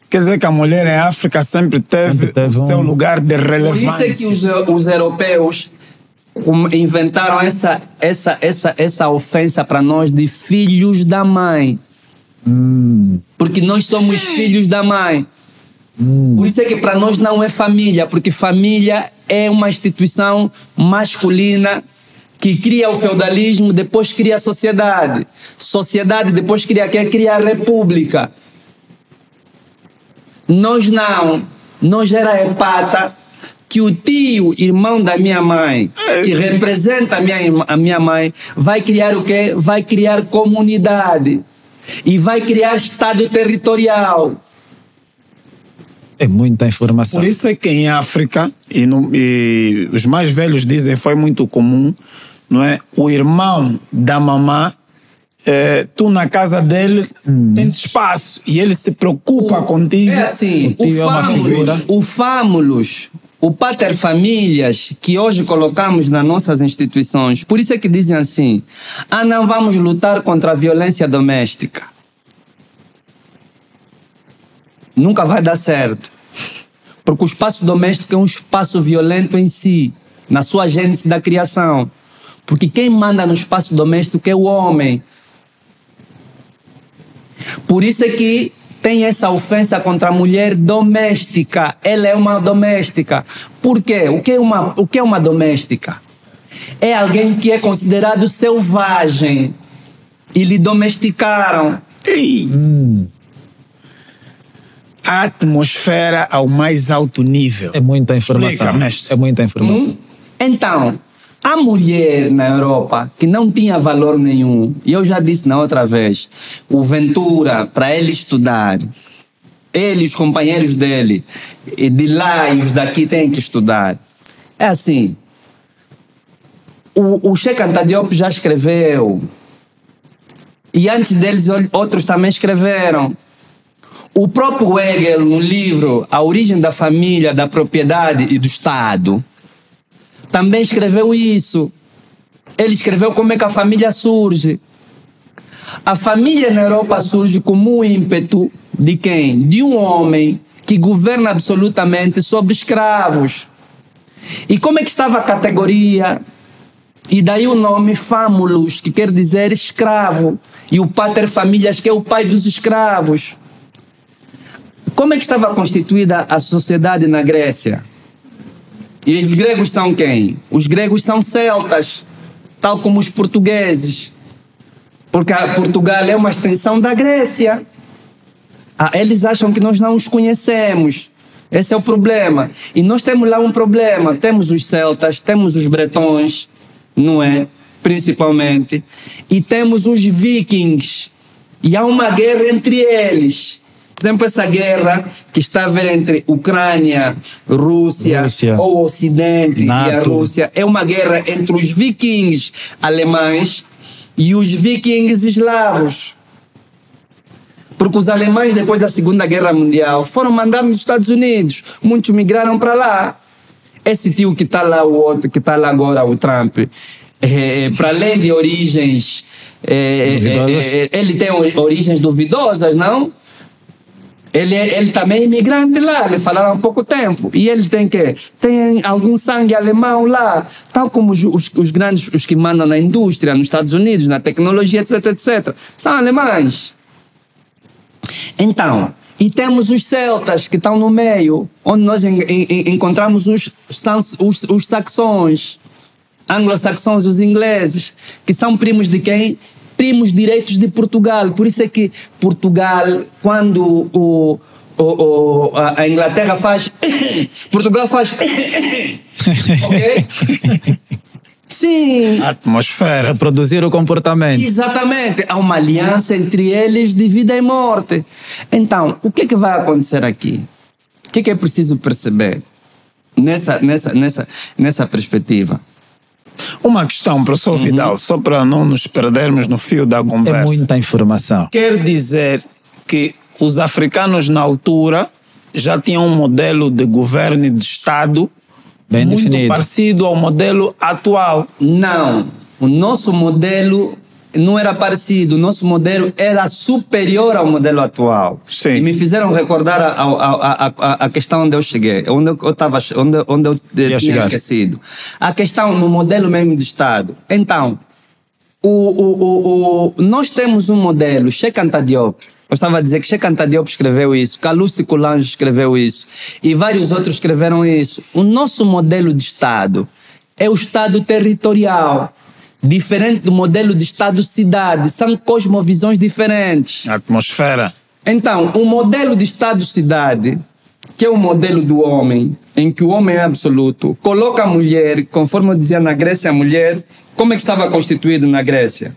Quer dizer que a mulher em África sempre teve o seu lugar de relevância. Por isso é que os europeus inventaram essa ofensa para nós de filhos da mãe. Porque nós somos filhos da mãe. Por isso é que para nós não é família, porque família é uma instituição masculina que cria o feudalismo, depois cria a sociedade. Sociedade depois cria a república. Nós não. Nós era hepata, que o tio, irmão da minha mãe, que representa a minha mãe, vai criar o quê? Vai criar comunidade. E vai criar estado territorial. É muita informação. Por isso é que em África, e os mais velhos dizem, foi muito comum, não é? O irmão da mamã, tu na casa dele tens espaço e ele se preocupa contigo. É assim, o famulus, o paterfamílias que hoje colocamos nas nossas instituições, por isso é que dizem assim: não vamos lutar contra a violência doméstica. nunca vai dar certo. Porque o espaço doméstico é um espaço violento em si, na sua gênese da criação. Porque quem manda no espaço doméstico é o homem. Por isso é que tem essa ofensa contra a mulher doméstica. Ela é uma doméstica. Por quê? O que é uma doméstica? É alguém que é considerado selvagem. E lhe domesticaram. A atmosfera ao mais alto nível. É muita informação. Explica, mestre. É muita informação. Então, a mulher na Europa, que não tinha valor nenhum, e eu já disse na outra vez, o Ventura, para ele estudar, ele e os companheiros dele, e de lá e os daqui têm que estudar. É assim, o Cheikh Anta Diop já escreveu, e antes deles outros também escreveram. O próprio Hegel, no livro A Origem da Família, da Propriedade e do Estado, também escreveu isso. Ele escreveu como é que a família surge. A família na Europa surge como um ímpeto de quem? De um homem que governa absolutamente sobre escravos. E como é que estava a categoria? E daí o nome famulus, que quer dizer escravo. E o pater familias, que é o pai dos escravos. Como é que estava constituída a sociedade na Grécia? E os gregos são quem? Os gregos são celtas, tal como os portugueses. Porque Portugal é uma extensão da Grécia. Eles acham que nós não os conhecemos. Esse é o problema. E nós temos lá um problema. Temos os celtas, temos os bretões, não é? Principalmente. E temos os vikings. E há uma guerra entre eles. Por exemplo, essa guerra que está a ver entre Ucrânia, Rússia. Ou Ocidente NATO. E a Rússia, é uma guerra entre os vikings alemães e os vikings eslavos. Porque os alemães, depois da Segunda Guerra Mundial, foram mandados nos Estados Unidos. Muitos migraram para lá. Esse tio que está lá, o outro que está lá agora, o Trump, para além de origens, ele tem origens duvidosas, não? Ele também é imigrante lá, lhe falaram há pouco tempo. E ele tem algum sangue alemão lá, tal como os grandes, os que mandam na indústria, nos Estados Unidos, na tecnologia, etc, etc. São alemães. Então, e temos os celtas que estão no meio, onde nós encontramos os saxões, anglo-saxões, os ingleses, que são primos de quem? Primos direitos de Portugal. Por isso é que Portugal, quando a Inglaterra faz Portugal faz ok? Sim. Atmosfera. Reproduzir o comportamento. Exatamente. Há uma aliança entre eles de vida e morte. Então, o que é que vai acontecer aqui? O que é preciso perceber nessa perspectiva? Uma questão, professor Vidal, só para não nos perdermos no fio da conversa. É muita informação. Quer dizer que os africanos na altura já tinham um modelo de governo e de Estado bem muito definido, parecido ao modelo atual. Não, o nosso modelo não era parecido, o nosso modelo era superior ao modelo atual. Sim. E me fizeram recordar a questão onde eu cheguei, onde eu tinha esquecido. A questão no modelo mesmo de Estado. Então, nós temos um modelo, Cheikh Anta Diop. Eu estava a dizer que Cheikh Anta Diop escreveu isso, Calouste Coulanges escreveu isso, e vários outros escreveram isso. O nosso modelo de Estado é o Estado territorial, diferente do modelo de Estado-cidade. São cosmovisões diferentes. Atmosfera. Então, o modelo de Estado-cidade, que é o modelo do homem, em que o homem é absoluto, coloca a mulher, conforme eu dizia na Grécia, a mulher, como é que estava constituído na Grécia?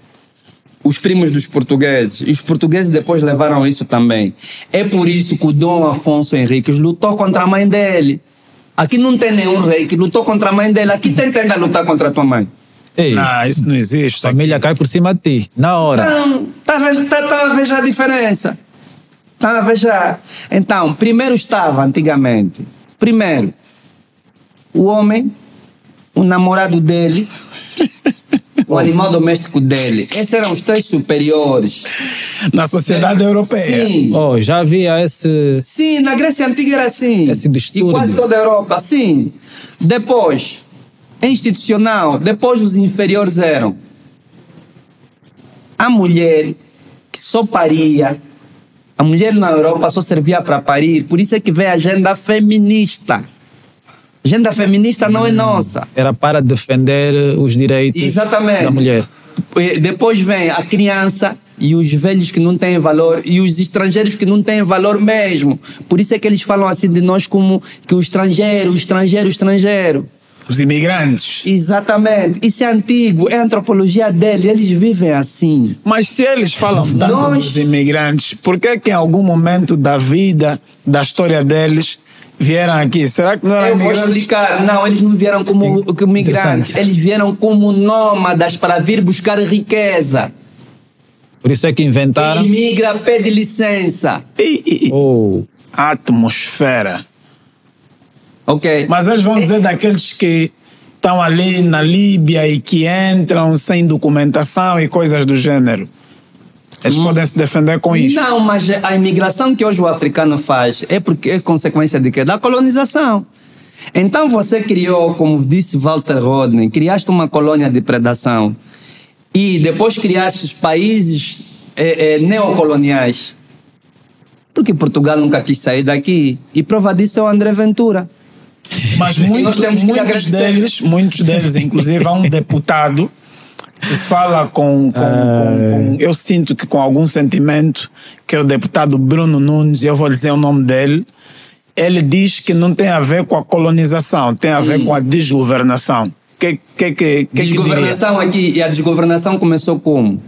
Os primos dos portugueses. E os portugueses depois levaram isso também. É por isso que o Dom Afonso Henriques lutou contra a mãe dele. Aqui não tem nenhum rei que lutou contra a mãe dele. Aqui tenta lutar contra a tua mãe. Ei, isso não existe. Família cai por cima de ti, na hora. Não, tá a ver já a diferença. Tá a ver já. Então, primeiro estava, antigamente, o homem, o namorado dele, o animal doméstico dele. Esses eram os três superiores. Na sociedade europeia. Sim. Oh, já havia esse... Sim, na Grécia Antiga era assim. Esse E distúrbio. quase toda a Europa, sim. Depois, institucional, depois os inferiores eram a mulher que só paria. A mulher na Europa só servia para parir. Por isso é que veio a agenda feminista. A agenda feminista não é nossa. Era para defender os direitos Exatamente. da mulher. Depois vem a criança e os velhos que não têm valor e os estrangeiros que não têm valor mesmo. Por isso é que eles falam assim de nós como que o estrangeiro. Os imigrantes. Exatamente. Isso é antigo, é a antropologia dele, eles vivem assim. Mas se eles falam tanto dos imigrantes, por que que em algum momento da vida, da história deles, vieram aqui? Será que não eram Eu vou imigrantes? explicar. Não, eles não vieram como migrantes. Eles vieram como nômadas para vir buscar riqueza. Por isso é que inventaram... Quem imigra pede licença. Oh, A atmosfera. Ok? Mas eles vão dizer daqueles que estão ali na Líbia e que entram sem documentação e coisas do gênero. Eles podem se defender com isso. Não, mas a imigração que hoje o africano faz é porque é consequência de quê? Da colonização. Então você criou, como disse Walter Rodney, criaste uma colônia de predação e depois criaste os países neocoloniais. Porque Portugal nunca quis sair daqui. E prova disso é o André Ventura. Mas nós temos que agradecer. muitos deles, inclusive há um deputado que fala eu sinto que com algum sentimento, que é o deputado Bruno Nunes, e eu vou dizer o nome dele. Ele diz que não tem a ver com a colonização, tem a ver com a desgovernação. Desgovernação aqui, e a desgovernação começou como?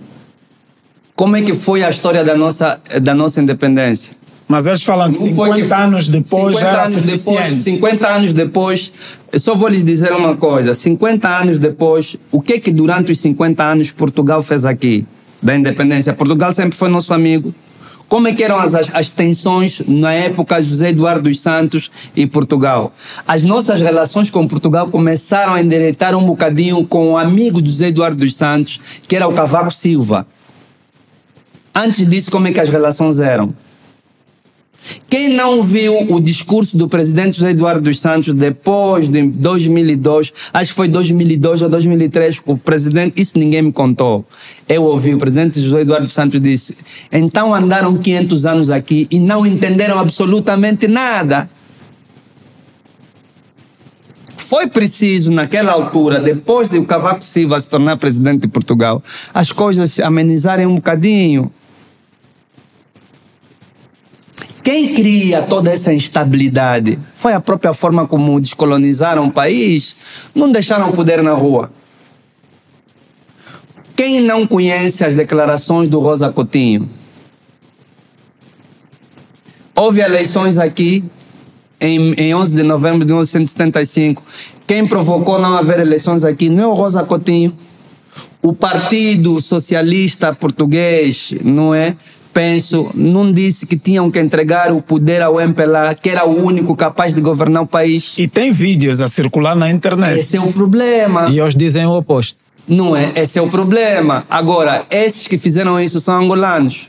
Como é que foi a história da nossa independência? Mas eles falam que 50 anos depois já era suficiente. 50 anos depois, eu só vou lhes dizer uma coisa. 50 anos depois, o que é que durante os 50 anos Portugal fez aqui da independência? Portugal sempre foi nosso amigo. Como é que eram as tensões na época de José Eduardo dos Santos e Portugal? As nossas relações com Portugal começaram a endireitar um bocadinho com o amigo de José Eduardo dos Santos, que era o Cavaco Silva. Antes disso, como é que as relações eram? Quem não viu o discurso do presidente José Eduardo dos Santos depois de 2002, acho que foi 2002 ou 2003, o presidente, isso ninguém me contou. Eu ouvi, o presidente José Eduardo dos Santos disse: então andaram 500 anos aqui e não entenderam absolutamente nada. Foi preciso, naquela altura, depois de o Cavaco Silva se tornar presidente de Portugal, as coisas amenizarem um bocadinho. Quem cria toda essa instabilidade foi a própria forma como descolonizaram o país, não deixaram poder na rua. Quem não conhece as declarações do Rosa Coutinho? Houve eleições aqui em 11 de novembro de 1975. Quem provocou não haver eleições aqui não é o Rosa Coutinho. O Partido Socialista Português, não é? Penso, não disse que tinham que entregar o poder ao MPLA, que era o único capaz de governar o país. E tem vídeos a circular na internet. Esse é o problema. e hoje dizem o oposto. Não é? Esse é o problema. Agora, esses que fizeram isso são angolanos.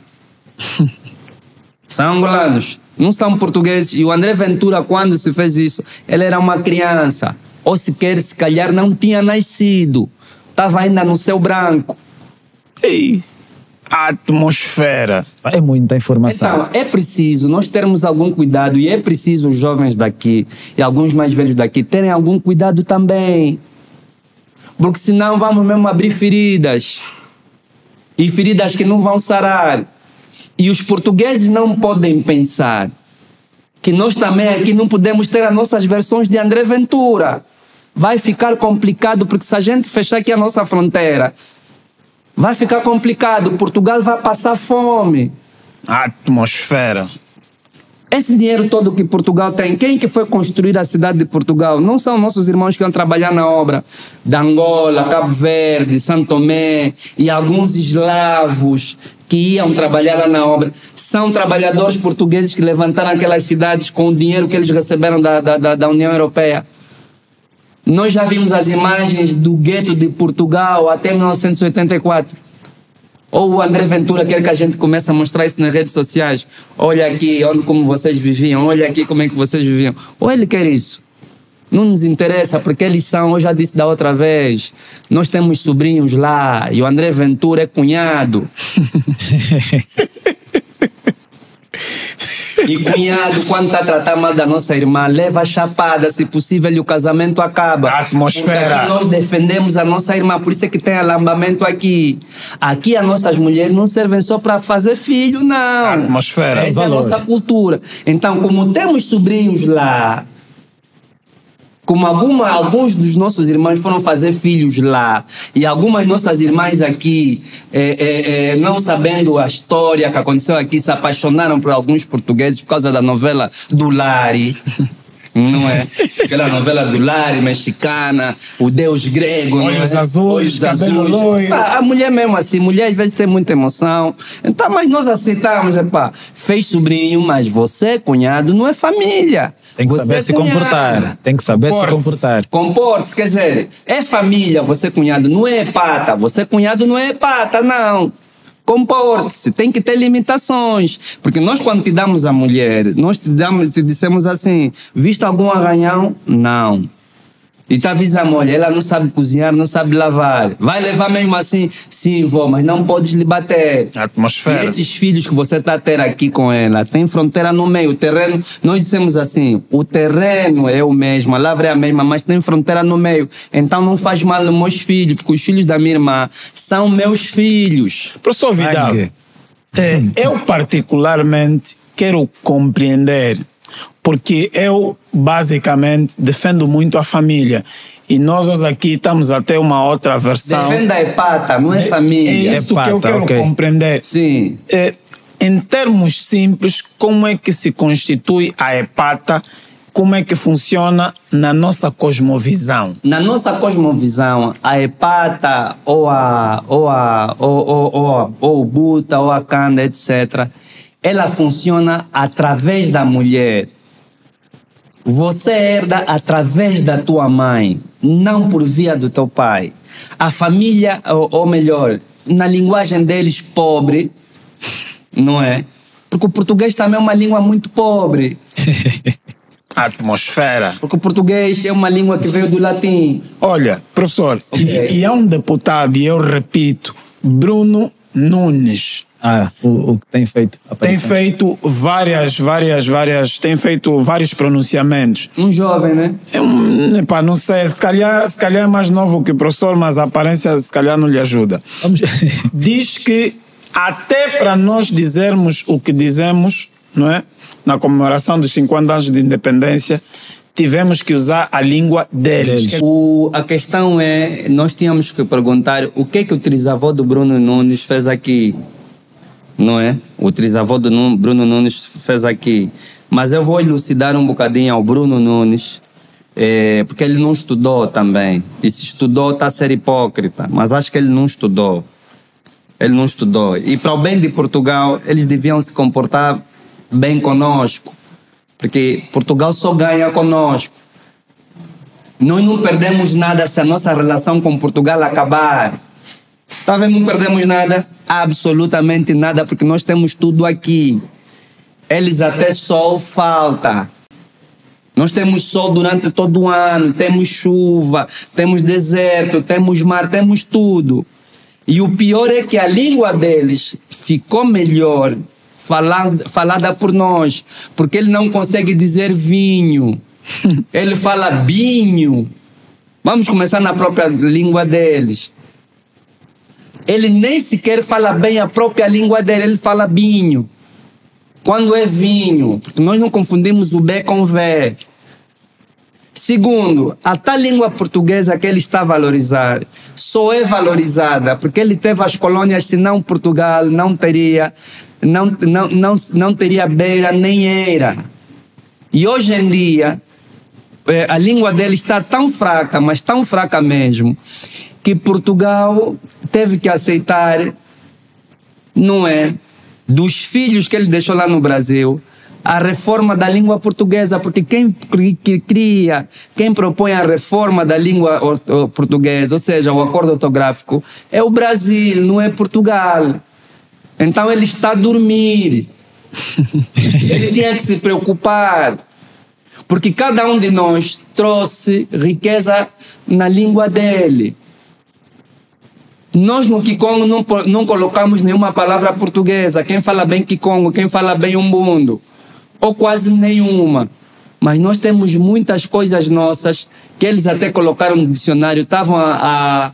São angolanos. Não são portugueses. E o André Ventura, quando se fez isso, ele era uma criança. Ou sequer, se calhar, não tinha nascido. Estava ainda no céu branco. Ei, a atmosfera. É muita informação. Então, é preciso nós termos algum cuidado e é preciso os jovens daqui e alguns mais velhos daqui terem algum cuidado também. Porque senão vamos mesmo abrir feridas. E feridas que não vão sarar. E os portugueses não podem pensar que nós também aqui não podemos ter as nossas versões de André Ventura. Vai ficar complicado, porque se a gente fechar aqui a nossa fronteira, vai ficar complicado. Portugal vai passar fome. A atmosfera. Esse dinheiro todo que Portugal tem, quem que foi construir a cidade de Portugal? Não são nossos irmãos que vão trabalhar na obra de Angola, Cabo Verde, São Tomé e alguns eslavos que iam trabalhar lá na obra. São trabalhadores portugueses que levantaram aquelas cidades com o dinheiro que eles receberam da União Europeia. Nós já vimos as imagens do gueto de Portugal até 1984. Ou o André Ventura quer que a gente comece a mostrar isso nas redes sociais. Olha aqui como vocês viviam, olha aqui como é que vocês viviam. Ou ele quer isso. Não nos interessa, porque eles são, eu já disse da outra vez, nós temos sobrinhos lá e o André Ventura é cunhado. E cunhado, quando está a tratar mal da nossa irmã, leva a chapada, se possível, e o casamento acaba. A atmosfera. Porque aqui nós defendemos a nossa irmã, por isso é que tem alambamento aqui. Aqui as nossas mulheres não servem só para fazer filho, não. A atmosfera. Essa é a nossa cultura. Então, como temos sobrinhos lá, como alguns dos nossos irmãos foram fazer filhos lá, e algumas nossas irmãs aqui, não sabendo a história que aconteceu aqui, se apaixonaram por alguns portugueses por causa da novela do Lari. Não é? Aquela novela do Lari, mexicana, o deus grego. Olhos não é? azuis, cabelo loiro. A mulher mesmo assim, mulher às vezes tem muita emoção. Então, mas nós aceitamos, fez sobrinho, mas você, cunhado, não é família. Tem que você saber se comportar. Tem que saber se comportar. Comporte-se, quer dizer, é família, você cunhado, não é pata. Você cunhado não é pata, não. Comporte-se, tem que ter limitações. Porque nós, quando te damos a mulher, nós te dissemos assim: viste algum arranhão? Não. E te avisamos: olha, ela não sabe cozinhar, não sabe lavar. Vai levar mesmo assim? Sim, vó, mas não podes lhe bater. A atmosfera. E esses filhos que você está a ter aqui com ela, tem fronteira no meio, o terreno, nós dissemos assim, o terreno é o mesmo, a lavra é a mesma, mas tem fronteira no meio. Então não faz mal nos meus filhos, porque os filhos da minha irmã são meus filhos. Professor Vidal, eu particularmente quero compreender, porque eu basicamente defendo muito a família. E nós aqui estamos a ter uma outra versão. Defenda a epata, não é família. É isso que eu quero compreender. Sim. Em termos simples, como é que se constitui a epata? Como é que funciona na nossa cosmovisão? Na nossa cosmovisão, a epata ou o buta ou a canda, etc., ela funciona através da mulher. Você herda através da tua mãe, não por via do teu pai. A família, ou melhor, na linguagem deles, pobre, não é? Porque o português também é uma língua muito pobre. A atmosfera. Porque o português é uma língua que veio do latim. Olha, professor, e há um deputado, e eu repito, Bruno Nunes. O que tem feito? Tem feito tem feito vários pronunciamentos. Um jovem, né? Não sei, se calhar é mais novo que o professor, mas a aparência se calhar não lhe ajuda. Diz que até para nós dizermos o que dizemos, não é? Na comemoração dos 50 anos de independência, tivemos que usar a língua deles. A questão é, nós tínhamos que perguntar o que o trisavô do Bruno Nunes fez aqui. Não é? O trisavô do Bruno Nunes fez aqui. Mas eu vou elucidar um bocadinho ao Bruno Nunes, porque ele não estudou também. E se estudou, está a ser hipócrita. Mas acho que ele não estudou. Ele não estudou. E para o bem de Portugal, eles deviam se comportar bem conosco. Porque Portugal só ganha conosco. Nós não perdemos nada se a nossa relação com Portugal acabar. Está vendo? Não perdemos nada. Absolutamente nada, porque nós temos tudo aqui. Eles até sol falta. Nós temos sol durante todo o ano, temos chuva, temos deserto, temos mar, temos tudo. E o pior é que a língua deles ficou melhor falada por nós, porque ele não consegue dizer vinho. Ele fala binho. Vamos começar na própria língua deles. Ele nem sequer fala bem a própria língua dele, ele fala binho. Quando é vinho, porque nós não confundimos o B com o V. Segundo, a tal língua portuguesa que ele está a valorizar, só é valorizada porque ele teve as colônias, senão Portugal não teria beira nem era. E hoje em dia, a língua dele está tão fraca, mas tão fraca mesmo, que Portugal teve que aceitar, não é, dos filhos que ele deixou lá no Brasil, a reforma da língua portuguesa, porque quem propõe a reforma da língua portuguesa, ou seja, o acordo ortográfico, é o Brasil, não é Portugal. Então ele está a dormir. Ele tinha que se preocupar, porque cada um de nós trouxe riqueza na língua dele. Nós no Kikongo não colocamos nenhuma palavra portuguesa. Quem fala bem Kikongo, quem fala bem Umbundo, ou quase nenhuma. Mas nós temos muitas coisas nossas que eles até colocaram no dicionário. Estavam a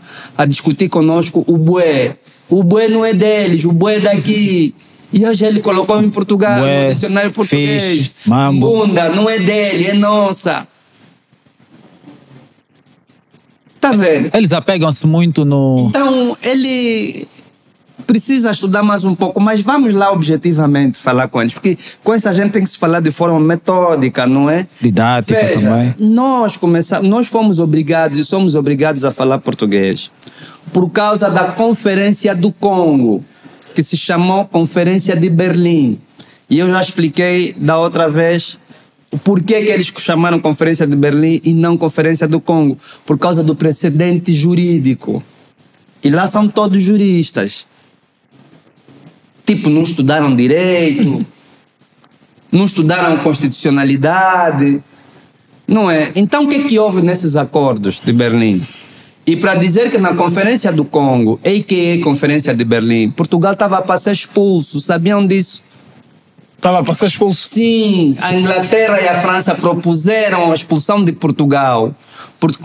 discutir conosco o bué. O bué não é deles, o bué é daqui. E hoje ele colocou em Portugal, bué, no dicionário português. Fish, mambo. Bunda não é dele, é nossa. Tá vendo? Eles apegam-se muito no... Então, ele precisa estudar mais um pouco, mas vamos lá objetivamente falar com eles, porque com essa gente tem que se falar de forma metódica, não é? Didática. Veja, também. Nós fomos obrigados e somos obrigados a falar português por causa da Conferência do Congo, que se chamou Conferência de Berlim. E eu já expliquei da outra vez por que eles chamaram Conferência de Berlim e não Conferência do Congo. Por causa do precedente jurídico. E lá são todos juristas. Tipo, não estudaram direito, não estudaram constitucionalidade, não é? Então o que houve nesses acordos de Berlim? E para dizer que na Conferência do Congo, a.k.a. Conferência de Berlim, Portugal estava para ser expulso, sabiam disso? Estava para ser expulso? Sim, a Inglaterra e a França propuseram a expulsão de Portugal, porque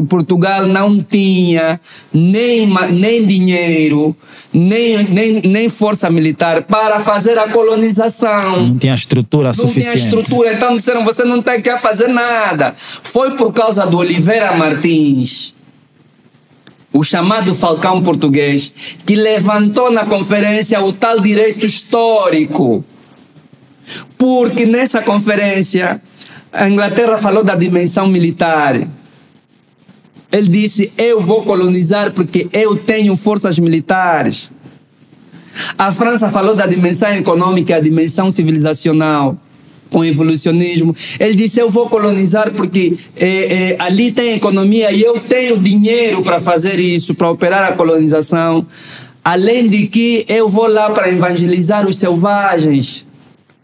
Portugal não tinha nem dinheiro, nem força militar para fazer a colonização. Não tinha estrutura suficiente. Não tinha estrutura, então disseram, você não tem que fazer nada. Foi por causa do Oliveira Martins, o chamado Falcão português, que levantou na conferência o tal direito histórico. Porque nessa conferência a Inglaterra falou da dimensão militar. Ele disse, eu vou colonizar porque eu tenho forças militares. A França falou da dimensão econômica, a dimensão civilizacional, com evolucionismo. Ele disse, eu vou colonizar porque ali tem economia e eu tenho dinheiro para fazer isso, para operar a colonização. Além de que eu vou lá para evangelizar os selvagens.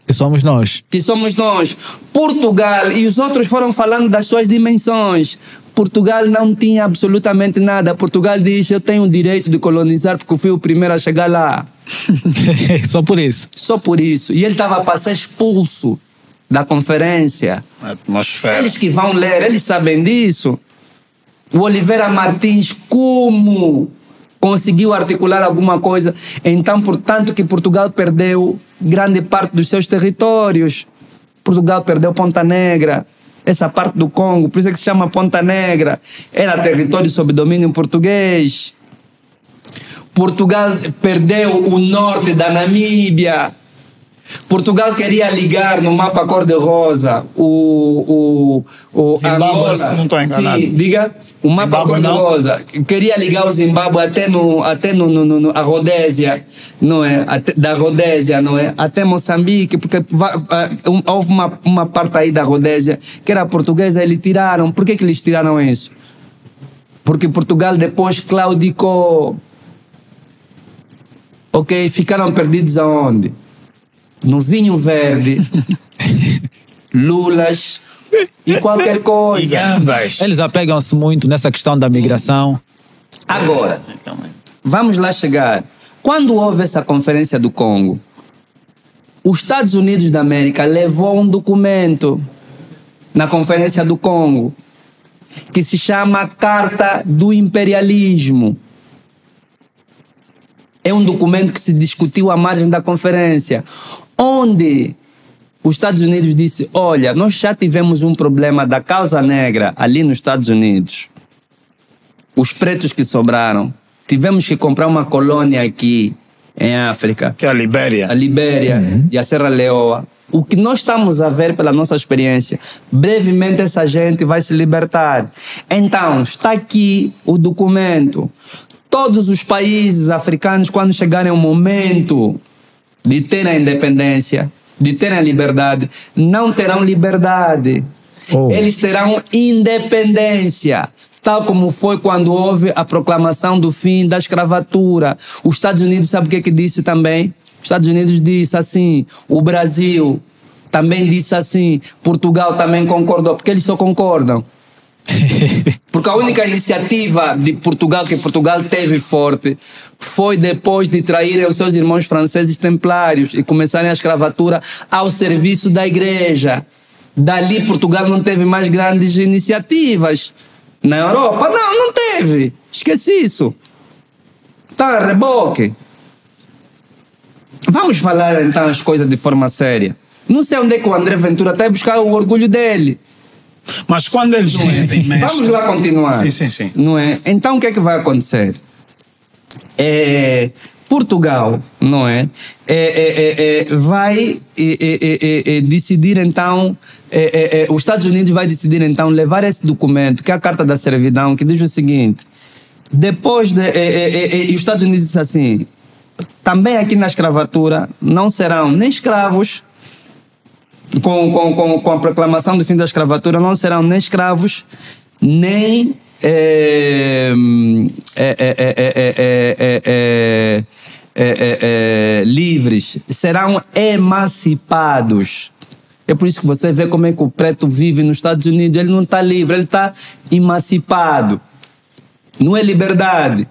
Que somos nós. Que somos nós. Portugal, e os outros foram falando das suas dimensões. Portugal não tinha absolutamente nada. Portugal diz, eu tenho o direito de colonizar porque eu fui o primeiro a chegar lá. Só por isso? Só por isso. E ele estava para ser expulso da conferência. A atmosfera. Eles que vão ler, eles sabem disso. O Oliveira Martins, como conseguiu articular alguma coisa? Então, portanto, que Portugal perdeu grande parte dos seus territórios. Portugal perdeu Ponta Negra, essa parte do Congo, por isso é que se chama Ponta Negra. Era território sob domínio português. Portugal perdeu o norte da Namíbia. Portugal queria ligar no mapa cor-de-rosa o Zimbábue, Angola. se não estou enganado. Sim, diga. O mapa cor-de-rosa. Queria ligar o Zimbábue até a Rodésia, não é? Da Rodésia, não é? Até Moçambique, porque houve uma parte aí da Rodésia que era portuguesa, eles tiraram. Por que eles tiraram isso? Porque Portugal depois claudicou. Ok? Ficaram perdidos aonde? No vinho verde, lulas e qualquer coisa. Eles apegam-se muito nessa questão da migração. Agora, vamos lá chegar. Quando houve essa Conferência do Congo, os Estados Unidos da América levou um documento na Conferência do Congo que se chama Carta do Imperialismo. É um documento que se discutiu à margem da conferência, onde os Estados Unidos disse, olha, nós já tivemos um problema da causa negra ali nos Estados Unidos. Os pretos que sobraram, tivemos que comprar uma colônia aqui em África. Que é a Libéria. A Libéria e a Serra Leoa. O que nós estamos a ver pela nossa experiência, brevemente essa gente vai se libertar. Então, está aqui o documento. Todos os países africanos, quando chegarem ao momento de ter a independência, de terem a liberdade, não terão liberdade. Eles terão independência. Tal como foi quando houve a proclamação do fim da escravatura. Os Estados Unidos, sabe o que disse também? Os Estados Unidos disse assim, o Brasil também disse assim, Portugal também concordou, porque eles só concordam. Porque a única iniciativa de Portugal que Portugal teve forte foi depois de traírem os seus irmãos franceses templários e começarem a escravatura ao serviço da igreja. Dali Portugal não teve mais grandes iniciativas. Na Europa, não teve. Esqueci isso. Tá, reboque. Vamos falar então as coisas de forma séria. Não sei onde é que o André Ventura está a buscar o orgulho dele. Mas quando eles dizem... Vamos lá continuar. Sim. Não é? Então o que é que vai acontecer? Portugal, não é? Vai decidir então... os Estados Unidos vai decidir então levar esse documento, que é a Carta da Servidão, que diz o seguinte: depois de... e os Estados Unidos diz assim, também aqui na escravatura não serão nem escravos, com a proclamação do fim da escravatura, não serão nem escravos, nem livres, serão emancipados. É por isso que você vê como é que o preto vive nos Estados Unidos. Ele não está livre, ele está emancipado. Não é liberdade.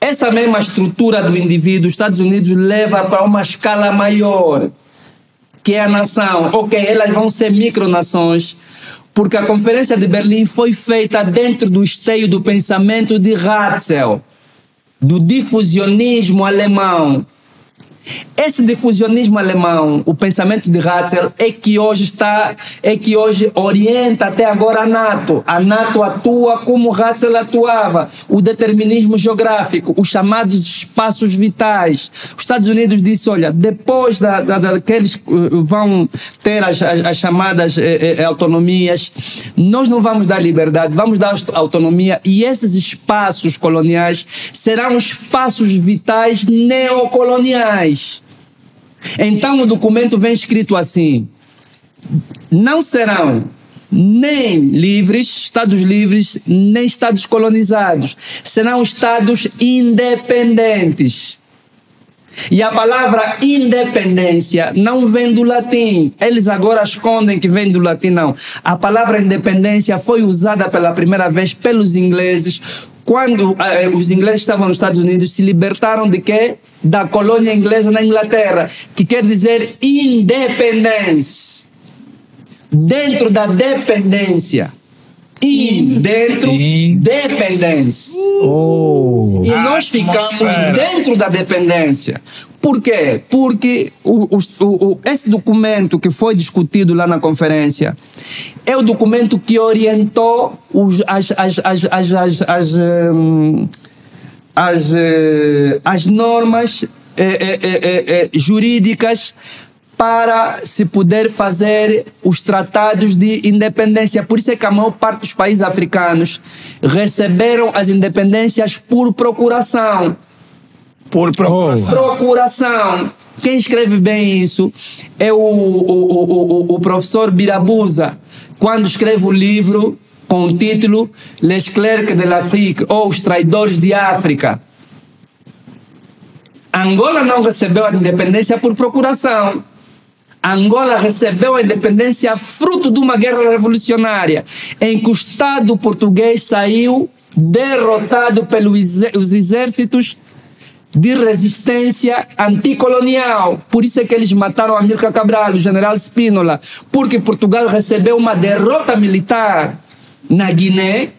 Essa mesma estrutura do indivíduo, os Estados Unidos leva para uma escala maior, que é a nação. Ok, elas vão ser micronações, porque a Conferência de Berlim foi feita dentro do esteio do pensamento de Ratzel, do difusionismo alemão. Esse difusionismo alemão, o pensamento de Ratzel, é que hoje orienta até agora a NATO. A NATO atua como Ratzel atuava, o determinismo geográfico, os chamados espaços vitais. Os Estados Unidos disse, olha, depois que eles vão ter as chamadas autonomias, nós não vamos dar liberdade, vamos dar autonomia, e esses espaços coloniais serão espaços vitais neocoloniais. Então o documento vem escrito assim: não serão nem livres, estados livres, nem estados colonizados, serão estados independentes. E a palavra independência não vem do latim. Eles agora escondem que vem do latim, não. A palavra independência foi usada pela primeira vez pelos ingleses quando os ingleses estavam nos Estados Unidos, se libertaram de quê? Da colônia inglesa na Inglaterra, que quer dizer independência. Dentro da dependência. Dependência. E nós ficamos dentro da dependência. Por quê? Porque esse documento que foi discutido lá na conferência é o documento que orientou as normas jurídicas para se poder fazer os tratados de independência. Por isso é que a maior parte dos países africanos receberam as independências por procuração. Por procuração. Procuração. Quem escreve bem isso é o professor Birabuza, quando escreve o livro com o título Les Clercs de l'Afrique, ou Os Traidores de África. Angola não recebeu a independência por procuração. Angola recebeu a independência fruto de uma guerra revolucionária, em que o Estado português saiu derrotado pelos exércitos de resistência anticolonial. Por isso é que eles mataram Amílcar Cabral, o general Spínola, porque Portugal recebeu uma derrota militar na Guiné.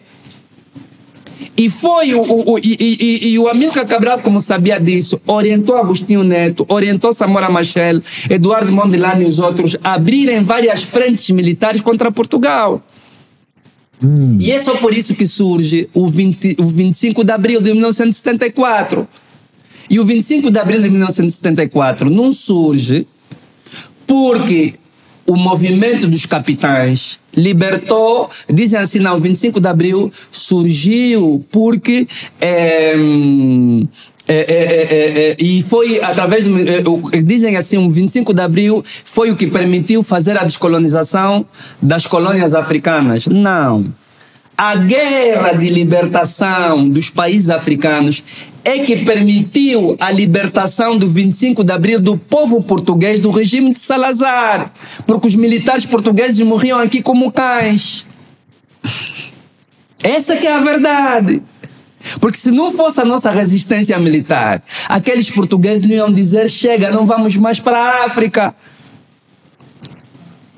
E foi o Amílcar Cabral, como sabia disso, orientou Agostinho Neto, orientou Samora Machel, Eduardo Mondlane e os outros a abrirem várias frentes militares contra Portugal. E é só por isso que surge o 25 de abril de 1974. E o 25 de abril de 1974 não surge porque o movimento dos capitães libertou, dizem assim, não, o 25 de abril surgiu porque E foi através do. Dizem assim, o 25 de abril foi o que permitiu fazer a descolonização das colônias africanas. Não. A guerra de libertação dos países africanos é que permitiu a libertação do 25 de abril do povo português do regime de Salazar. Porque os militares portugueses morriam aqui como cães. Essa que é a verdade. Porque se não fosse a nossa resistência militar, aqueles portugueses não iam dizer: chega, não vamos mais para a África.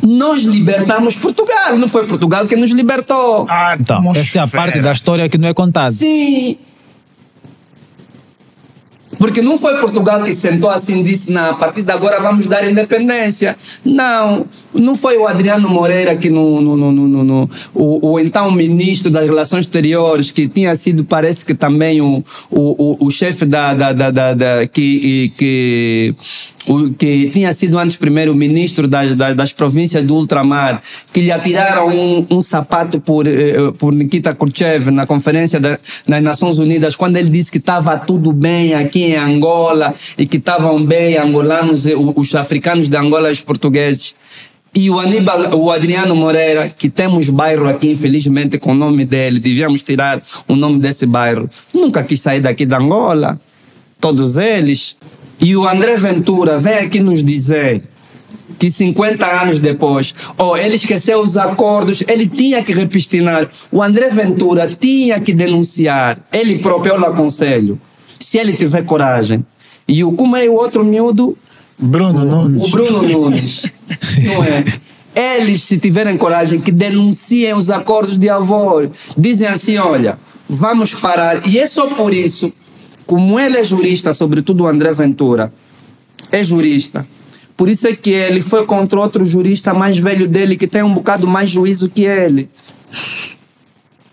Nós libertamos Portugal, não foi Portugal que nos libertou. Então, essa é a parte da história que não é contada. Sim. Porque não foi Portugal que sentou assim e disse: não, a partir de agora vamos dar independência. Não, não foi o Adriano Moreira que o então ministro das Relações Exteriores, que tinha sido, parece que também o chefe que tinha sido antes primeiro-ministro das províncias do ultramar, que lhe atiraram um sapato por Nikita Khrushchev na conferência das Nações Unidas, quando ele disse que estava tudo bem aqui em Angola e que estavam bem angolanos, os africanos de Angola e os portugueses. E o Adriano Moreira, que temos bairro aqui, infelizmente, com o nome dele, devíamos tirar o nome desse bairro, nunca quis sair daqui de Angola, todos eles. E o André Ventura vem aqui nos dizer que 50 anos depois, ele esqueceu os acordos, ele tinha que repristinar. O André Ventura tinha que denunciar, ele próprio, eu lhe aconselho, se ele tiver coragem. E como é o outro miúdo? Bruno Nunes. O Bruno Nunes. Não é? Eles, se tiverem coragem, que denunciem os acordos de Avor. Dizem assim: olha, vamos parar. E é só por isso, como ele é jurista, sobretudo o André Ventura, é jurista. Por isso é que ele foi contra outro jurista mais velho dele, que tem um bocado mais juízo que ele.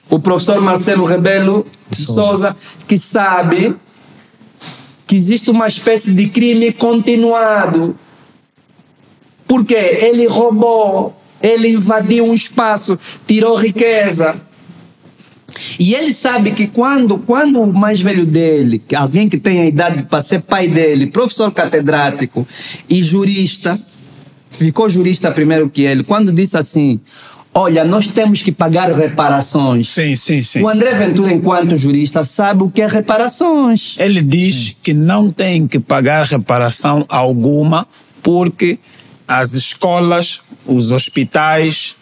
O professor Marcelo Rebelo de Sousa, que sabe que existe uma espécie de crime continuado. Porque ele roubou, ele invadiu um espaço, tirou riqueza. E ele sabe que quando o mais velho dele, alguém que tem a idade para ser pai dele, professor catedrático e jurista, ficou jurista primeiro que ele, quando disse assim: olha, nós temos que pagar reparações. Sim. O André Ventura, enquanto jurista, sabe o que é reparações. Ele diz que não tem que pagar reparação alguma porque as escolas, os hospitais,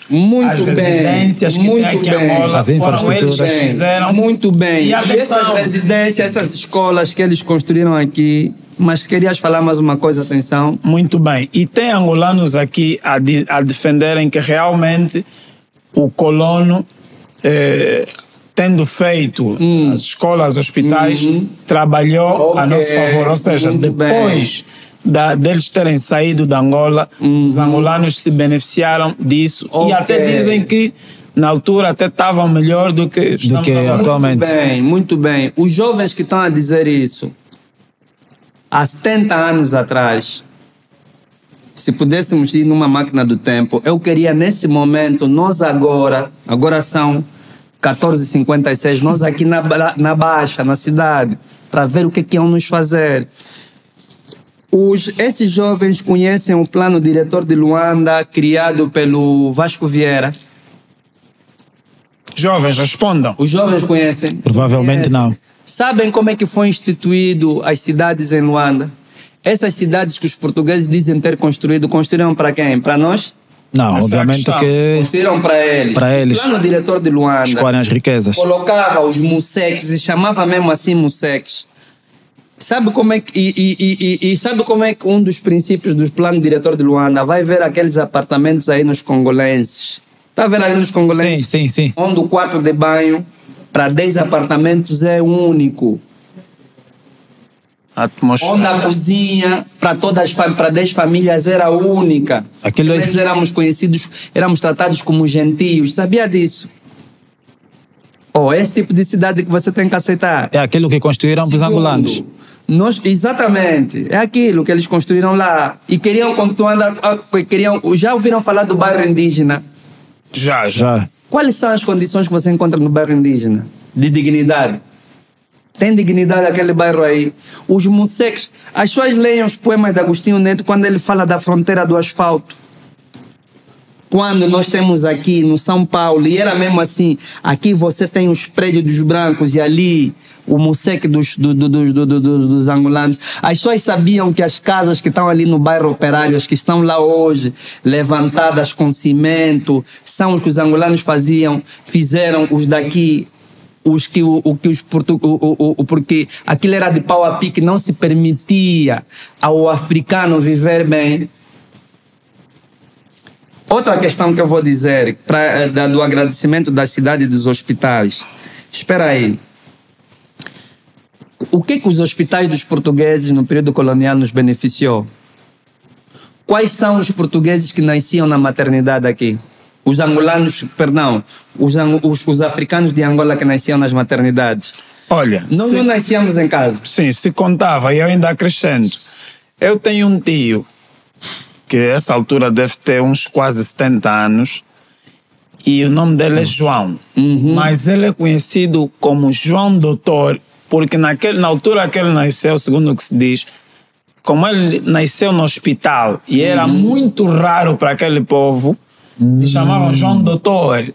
as residências que tem aqui em Angola, as infraestruturas, eles fizeram. Muito bem. E essas residências, essas escolas que eles construíram aqui. Mas querias falar mais uma coisa, atenção? Muito bem. E tem angolanos aqui a defenderem que realmente o colono, tendo feito as escolas, os hospitais, trabalhou a nosso favor. Ou seja, muito depois deles terem saído da Angola, os angolanos se beneficiaram disso. E até dizem que na altura até estavam melhor do que estamos agora. Atualmente. Muito bem. Os jovens que estão a dizer isso, há 70 anos atrás, se pudéssemos ir numa máquina do tempo, eu queria nesse momento, nós agora são 14h56, nós aqui na Baixa, na cidade, para ver o que iam nos fazer. Esses jovens conhecem o plano diretor de Luanda, criado pelo Vasco Vieira? Jovens, respondam. Os jovens conhecem? Provavelmente não. Sabem como é que foi instituído as cidades em Luanda? Essas cidades que os portugueses dizem ter construído, construíram para quem? Para nós? Não, obviamente que construíram para eles. Para eles. O plano diretor de Luanda escolhem as riquezas. colocava os museques e chamava mesmo assim museques. Sabe como é que sabe como é que um dos princípios do plano diretor de Luanda vai ver aqueles apartamentos aí nos congolenses? Está a ver ali nos congolenses? Sim. Onde o quarto de banho para 10 apartamentos é único. Onde a cozinha para 10 famílias era única. Nós éramos conhecidos, éramos tratados como gentios. Sabia disso? Esse tipo de cidade que você tem que aceitar. É aquilo que construíram para os angolanos. Exatamente. É aquilo que eles construíram lá. E queriam continuar. Já ouviram falar do bairro indígena? Já. Quais são as condições que você encontra no bairro indígena? De dignidade? Tem dignidade aquele bairro aí. Os museques, as pessoas leem os poemas de Agostinho Neto quando ele fala da fronteira do asfalto. Quando nós temos aqui no São Paulo, e era mesmo assim, aqui você tem os prédios dos brancos e ali o museque dos angolanos. As pessoas sabiam que as casas que estão ali no bairro Operário, as que estão lá hoje, levantadas com cimento, são os que os angolanos fizeram os daqui. Porque aquilo era de pau a pique, não se permitia ao africano viver bem. Outra questão que eu vou dizer, do agradecimento da cidade e dos hospitais. Espera aí. O que os hospitais dos portugueses no período colonial nos beneficiou? Quais são os portugueses que nasciam na maternidade aqui? Os angolanos, perdão, os africanos de Angola que nasciam nas maternidades. Olha, nós não nascíamos em casa. Sim, se contava, e eu ainda acrescento. Eu tenho um tio que a essa altura deve ter uns quase 70 anos e o nome dele é João. Mas ele é conhecido como João Doutor, porque na altura que ele nasceu, segundo o que se diz, como ele nasceu no hospital e era muito raro para aquele povo, me chamavam João Doutor.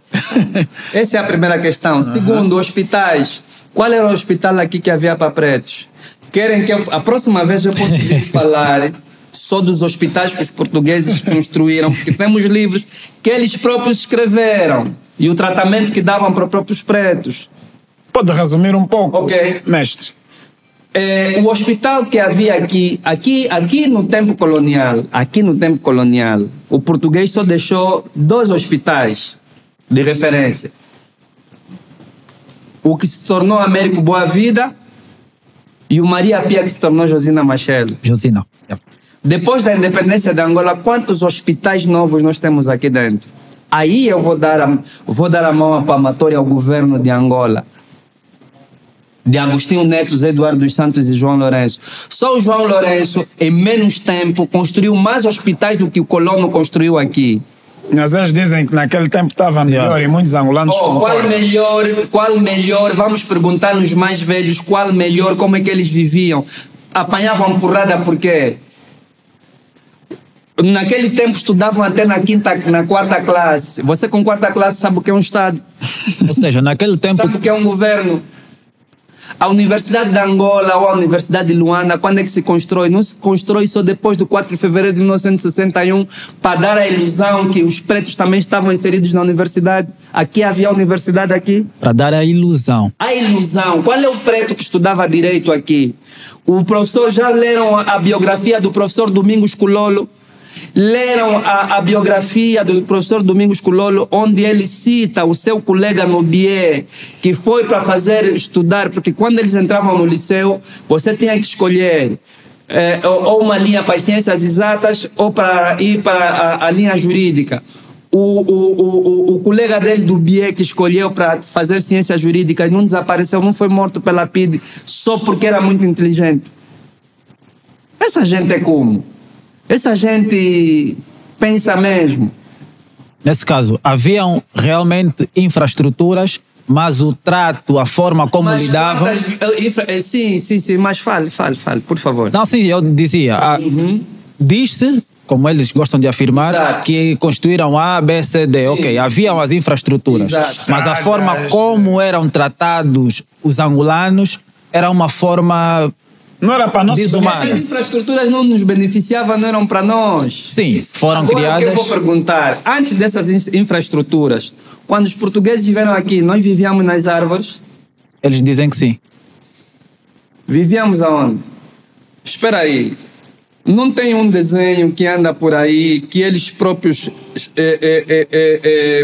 Essa é a primeira questão. Segundo, hospitais. Qual era o hospital aqui que havia para pretos? Querem que a próxima vez eu possa falar só dos hospitais que os portugueses construíram, porque temos livros que eles próprios escreveram e o tratamento que davam para os próprios pretos. Pode resumir um pouco, Ok. mestre? O hospital que havia aqui no tempo colonial, o português só deixou 2 hospitais de referência. O que se tornou Américo Boa Vida e o Maria Pia que se tornou Josina Machel. Josina. Depois da independência de Angola, quantos hospitais novos nós temos aqui dentro? Aí eu vou dar a mão à palmatória ao governo de Angola. De Agostinho Neto, Eduardo dos Santos e João Lourenço. Só o João Lourenço, em menos tempo, construiu mais hospitais do que o colono construiu aqui. Mas eles dizem que naquele tempo estava melhor e muitos angolanos concordam. Qual melhor? Vamos perguntar nos mais velhos qual melhor, como é que eles viviam. Apanhavam porrada por quê? Naquele tempo estudavam até na 4ª classe. Você com 4ª classe sabe o que é um Estado? Ou seja, naquele tempo... Sabe o que é um governo? A Universidade de Angola ou a Universidade de Luanda, quando é que se constrói? Não se constrói só depois do 4 de fevereiro de 1961 para dar a ilusão que os pretos também estavam inseridos na universidade. Aqui havia universidade aqui. Para dar a ilusão. A ilusão. Qual é o preto que estudava direito aqui? O professor, já leram a biografia do professor Domingos Culolo? Leram a biografia do professor Domingos Culolo, onde ele cita o seu colega Nobier, que foi para estudar, porque quando eles entravam no liceu, você tinha que escolher ou uma linha para as ciências exatas ou para ir para a linha jurídica. O colega dele do BIE que escolheu para fazer ciências jurídicas não desapareceu, não foi morto pela PIDE só porque era muito inteligente. Essa gente é como? Essa gente pensa mesmo. Nesse caso, haviam realmente infraestruturas, mas o trato, a forma como lidavam... Sim, mas fale, por favor. Não, sim, eu dizia, diz-se, como eles gostam de afirmar, Exato. que construíram A, B, C, D. Sim. Ok, haviam as infraestruturas, Exato. mas a forma como eram tratados os angolanos era uma forma... Não era para nós. Essas infraestruturas não nos beneficiavam, não eram para nós. Sim, foram Agora, criadas... o que eu vou perguntar, antes dessas infraestruturas, quando os portugueses vieram aqui, nós vivíamos nas árvores? Eles dizem que sim. Vivíamos aonde? Espera aí. Não tem um desenho que anda por aí que eles próprios,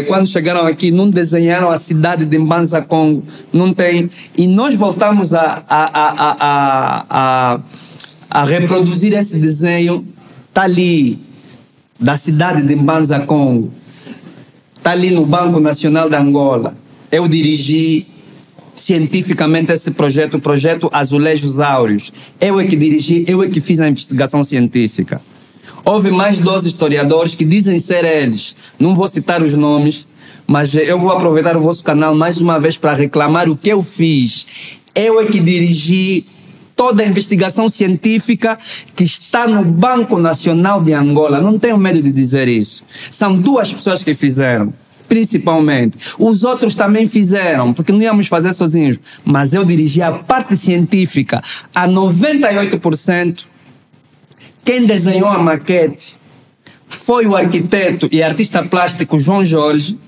quando chegaram aqui, não desenharam a cidade de Mbanza Congo? Não tem. E nós voltamos a reproduzir esse desenho. Está ali, da cidade de Mbanza Congo. Está ali no Banco Nacional de Angola. Eu dirigi cientificamente esse projeto, o projeto Azulejos Áureos. Eu é que dirigi, eu é que fiz a investigação científica. Houve mais 12 historiadores que dizem ser eles. Não vou citar os nomes, mas eu vou aproveitar o vosso canal mais uma vez para reclamar o que eu fiz. Eu é que dirigi toda a investigação científica que está no Banco Nacional de Angola. Não tenho medo de dizer isso. São 2 pessoas que fizeram, principalmente. Os outros também fizeram, porque não íamos fazer sozinhos. Mas eu dirigi a parte científica a 98%. Quem desenhou a maquete foi o arquiteto e artista plástico João Jorge,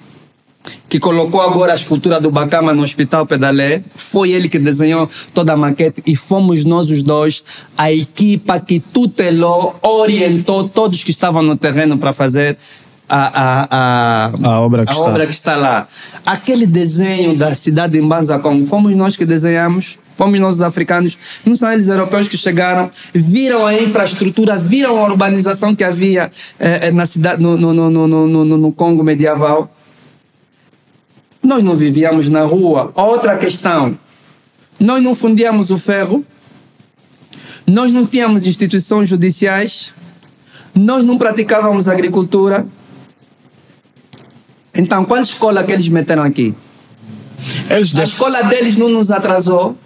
que colocou agora a escultura do Bacama no Hospital Pedalé. Foi ele que desenhou toda a maquete e fomos nós os 2, a equipa que tutelou, orientou todos que estavam no terreno para fazer a obra que está lá. Aquele desenho da cidade de Mbanza Congo, fomos nós que desenhamos. Fomos nós os africanos, não são eles europeus que chegaram, viram a infraestrutura, viram a urbanização que havia na cidade, no Congo medieval. Nós não vivíamos na rua. Outra questão, nós não fundíamos o ferro, nós não tínhamos instituições judiciais, nós não praticávamos agricultura. Então, qual escola que eles meteram aqui? A escola deles não nos atrasou.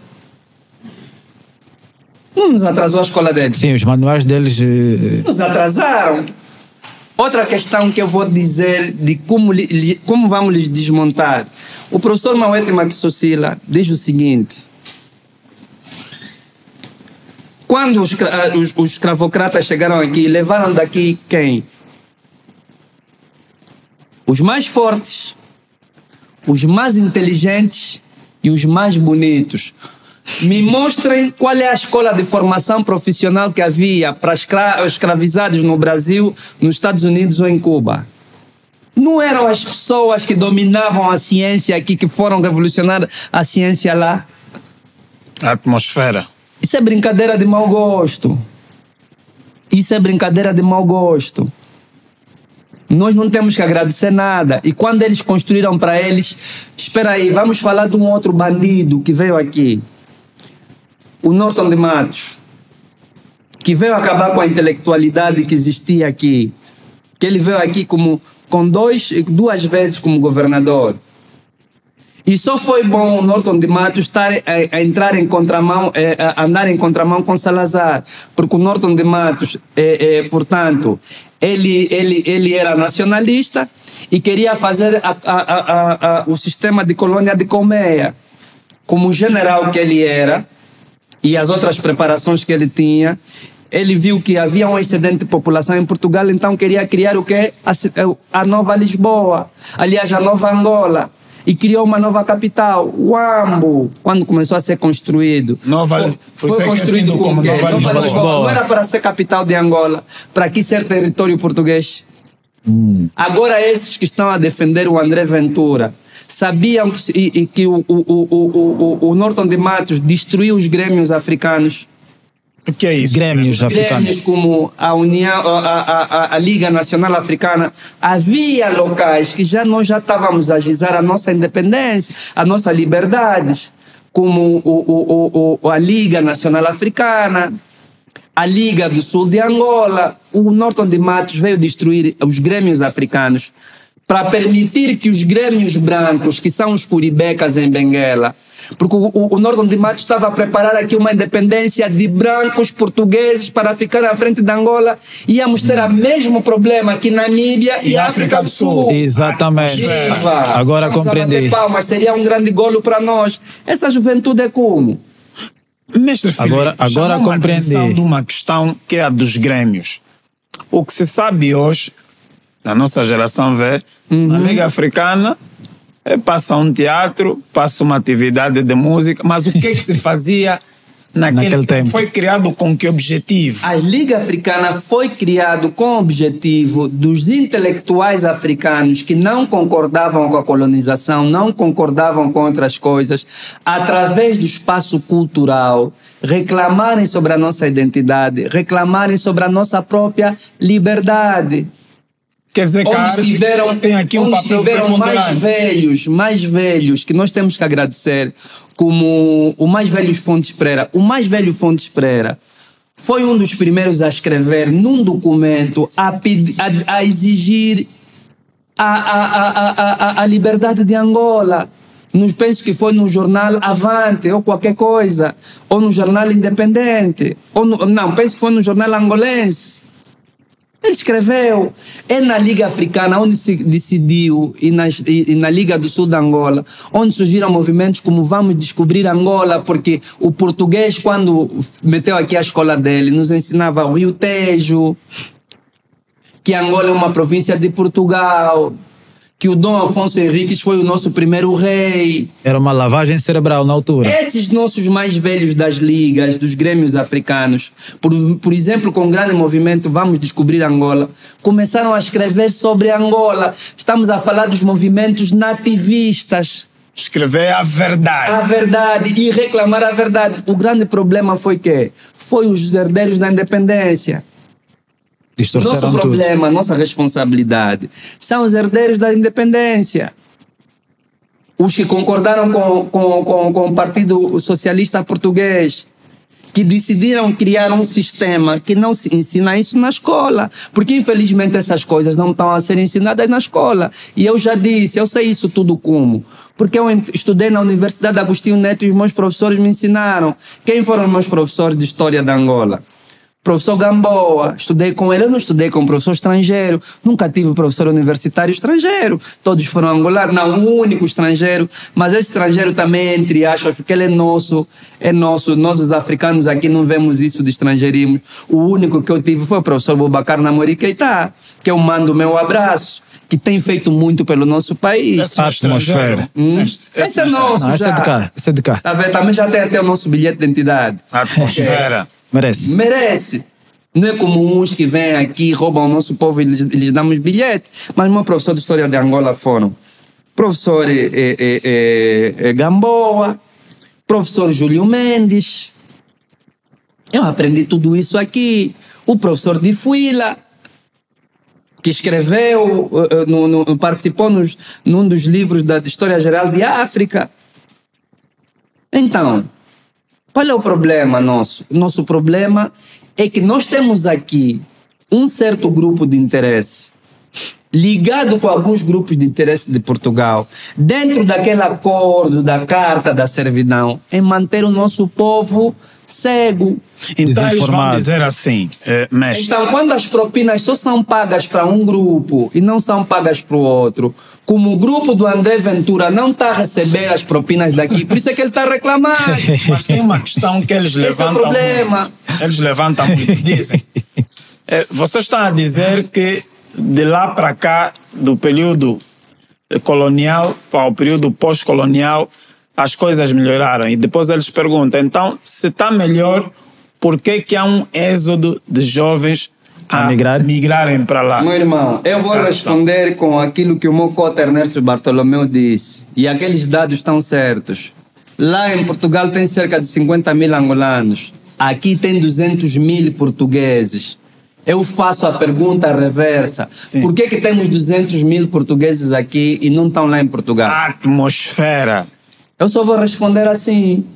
Não nos atrasou a escola deles. Sim, os manuais deles... Nos atrasaram. Outra questão que eu vou dizer de como vamos lhes desmontar. O professor Mawete Maxocila diz o seguinte: quando os escravocratas chegaram aqui, levaram daqui quem? Os mais fortes, os mais inteligentes e os mais bonitos. Me mostrem qual é a escola de formação profissional que havia para escravizados no Brasil, nos Estados Unidos ou em Cuba. Não eram as pessoas que dominavam a ciência aqui, que foram revolucionar a ciência lá? A atmosfera. Isso é brincadeira de mau gosto. Isso é brincadeira de mau gosto. Nós não temos que agradecer nada. E quando eles construíram para eles... Espera aí, vamos falar de um outro bandido que veio aqui. O Norton de Matos, que veio acabar com a intelectualidade que existia aqui. Que ele veio aqui com 2 vezes como governador. E só foi bom o Norton de Matos estar a entrar em contramão, a andar em contramão com Salazar. Porque o Norton de Matos, portanto, ele era nacionalista e queria fazer o sistema de colônia de Colmeia. Como general que ele era, e as outras preparações que ele tinha, ele viu que havia um excedente de população em Portugal, então queria criar o quê? A nova Lisboa, aliás, a nova Angola, e criou uma nova capital, Huambo, quando começou a ser construído. Foi construído como Nova Lisboa. Não era para ser capital de Angola, para aqui ser território português. Agora esses que estão a defender o André Ventura, sabiam que o Norton de Matos destruiu os grêmios africanos? O que é isso? Grêmios africanos. Grêmios como a Liga Nacional Africana. Havia locais que nós já estávamos a gizar a nossa independência, a nossa liberdade, como a Liga Nacional Africana, a Liga do Sul de Angola. O Norton de Matos veio destruir os grêmios africanos para permitir que os grêmios brancos, que são os curibecas em Benguela, porque o Norton de Matos estava a preparar aqui uma independência de brancos portugueses para ficar à frente da Angola, íamos ter o mesmo problema que Namíbia e África do Sul. Exatamente. Agora compreendi. Mas seria um grande golo para nós. Essa juventude é como? Mestre Filipe, agora compreendi. De uma questão que é a dos grêmios. O que se sabe hoje, a nossa geração vê, na Liga Africana, passa um teatro, passa uma atividade de música, mas o que é que se fazia naquele tempo? Foi criado com que objetivo? A Liga Africana foi criada com o objetivo dos intelectuais africanos que não concordavam com a colonização, não concordavam com outras coisas, através do espaço cultural, reclamarem sobre a nossa identidade, reclamarem sobre a nossa própria liberdade. Quer dizer, que tem aqui um papel mais velhos, que nós temos que agradecer, como o mais velho Fontes Pereira. O mais velho Fontes Pereira foi um dos primeiros a escrever num documento a exigir a liberdade de Angola. Não penso que foi no jornal Avante ou qualquer coisa, ou no jornal Independente, não, penso que foi no jornal Angolense. Ele escreveu. É na Liga Africana onde se decidiu, e na Liga do Sul de Angola, onde surgiram movimentos como Vamos Descobrir Angola, porque o português, quando meteu aqui a escola dele, nos ensinava o Rio Tejo, que Angola é uma província de Portugal, que o Dom Afonso Henriques foi o nosso primeiro rei. Era uma lavagem cerebral na altura. Esses nossos mais velhos das ligas, dos grêmios africanos, por exemplo, com o grande movimento Vamos Descobrir Angola, começaram a escrever sobre Angola. Estamos a falar dos movimentos nativistas. Escrever a verdade. A verdade e reclamar a verdade. O grande problema foi que foi os herdeiros da independência. Nosso problema, nossa responsabilidade são os herdeiros da independência. Os que concordaram com o Partido Socialista Português, que decidiram criar um sistema que não se ensina isso na escola, porque infelizmente essas coisas não estão a ser ensinadas na escola. E eu já disse, eu sei isso tudo como? Porque eu estudei na Universidade Agostinho Neto e os meus professores me ensinaram. Quem foram os meus professores de História de Angola? Professor Gamboa, estudei com ele, eu não estudei com um professor estrangeiro, nunca tive professor universitário estrangeiro, todos foram angolanos, não, um único estrangeiro, mas esse estrangeiro também, entre aspas, porque ele é nosso, nós os africanos aqui não vemos isso de estrangeirismo. O único que eu tive foi o professor Boubacar Namori Keita, que eu mando o meu abraço, que tem feito muito pelo nosso país. Essa atmosfera. Esse é nosso, não, já. Esse é de cá. Tá vendo? Também já tem até o nosso bilhete de identidade. Atmosfera. Merece. Merece. Não é como uns que vêm aqui, roubam o nosso povo e lhes damos bilhete. Mas meu professor de História de Angola foram professor Gamboa, professor Júlio Mendes. Eu aprendi tudo isso aqui. O professor de Fuila, que escreveu, participou num dos livros da História Geral de África. Então, qual é o problema nosso? Nosso problema é que nós temos aqui um certo grupo de interesse ligado com alguns grupos de interesse de Portugal, dentro daquele acordo da Carta da Servidão, em manter o nosso povo cego. Então eles vão dizer assim, mestre. Então, quando as propinas só são pagas para um grupo e não são pagas para o outro, como o grupo do André Ventura não está a receber as propinas daqui, por isso é que ele está a reclamar. Mas tem uma questão que eles levantam. Esse é o problema. Muito. Eles levantam muito. Dizem. Vocês estão a dizer que de lá para cá, do período colonial para o período pós-colonial, as coisas melhoraram. E depois eles perguntam, então, se está melhor, por que há um êxodo de jovens a migrarem para lá? Meu irmão, eu vou responder com aquilo que o meu cota Ernesto Bartolomeu disse. E aqueles dados estão certos. Lá em Portugal tem cerca de 50 mil angolanos. Aqui tem 200 mil portugueses. Eu faço a pergunta reversa. Sim. Por que temos 200 mil portugueses aqui e não estão lá em Portugal? Atmosfera. Eu só vou responder assim.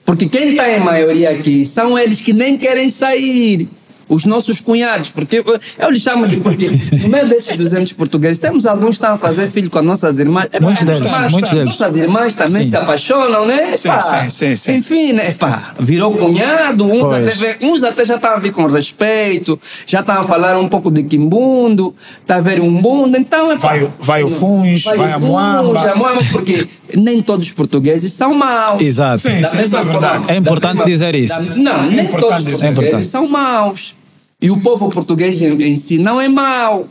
Porque quem está em maioria aqui são eles que nem querem sair. Os nossos cunhados, porque eu lhes chamo de... Porque no meio desses 200 portugueses, temos alguns que estão a fazer filho com as nossas irmãs. Muitos deles. Nossas irmãs também se apaixonam, né? Sim. Enfim, né? Virou cunhado, uns até já estavam a vir com respeito, já estavam a falar um pouco de quimbundo, está a ver um bundo, então... Vai o Funs, vai a Moamba. Porque nem todos os portugueses são maus. Exato. Sim, isso é verdade. É importante dizer isso. Não, nem todos os portugueses são maus. E o povo português em si não é mau.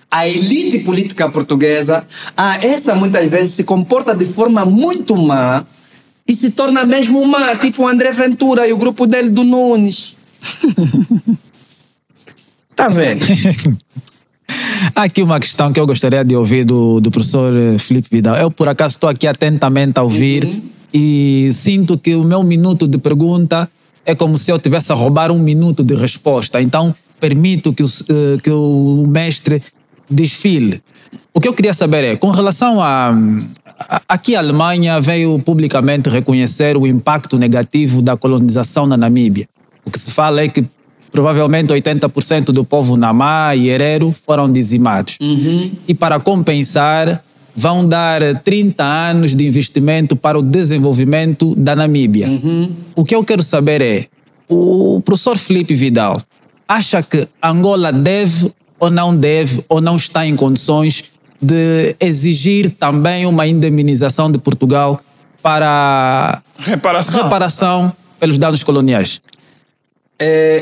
A elite política portuguesa, essa muitas vezes se comporta de forma muito má e se torna mesmo má, tipo o André Ventura e o grupo dele do Nunes. Tá vendo? Há aqui uma questão que eu gostaria de ouvir do professor Filipe Vidal. Eu, por acaso, estou aqui atentamente a ouvir e sinto que o meu minuto de pergunta é como se eu tivesse a roubar um minuto de resposta. Então, permito que o mestre desfile. O que eu queria saber é, com relação a... Aqui a Alemanha veio publicamente reconhecer o impacto negativo da colonização na Namíbia. O que se fala é que provavelmente 80% do povo Namá e Herero foram dizimados. E para compensar, vão dar 30 anos de investimento para o desenvolvimento da Namíbia. O que eu quero saber é, o professor Filipe Vidal acha que Angola deve ou não está em condições de exigir também uma indemnização de Portugal para reparação pelos danos coloniais?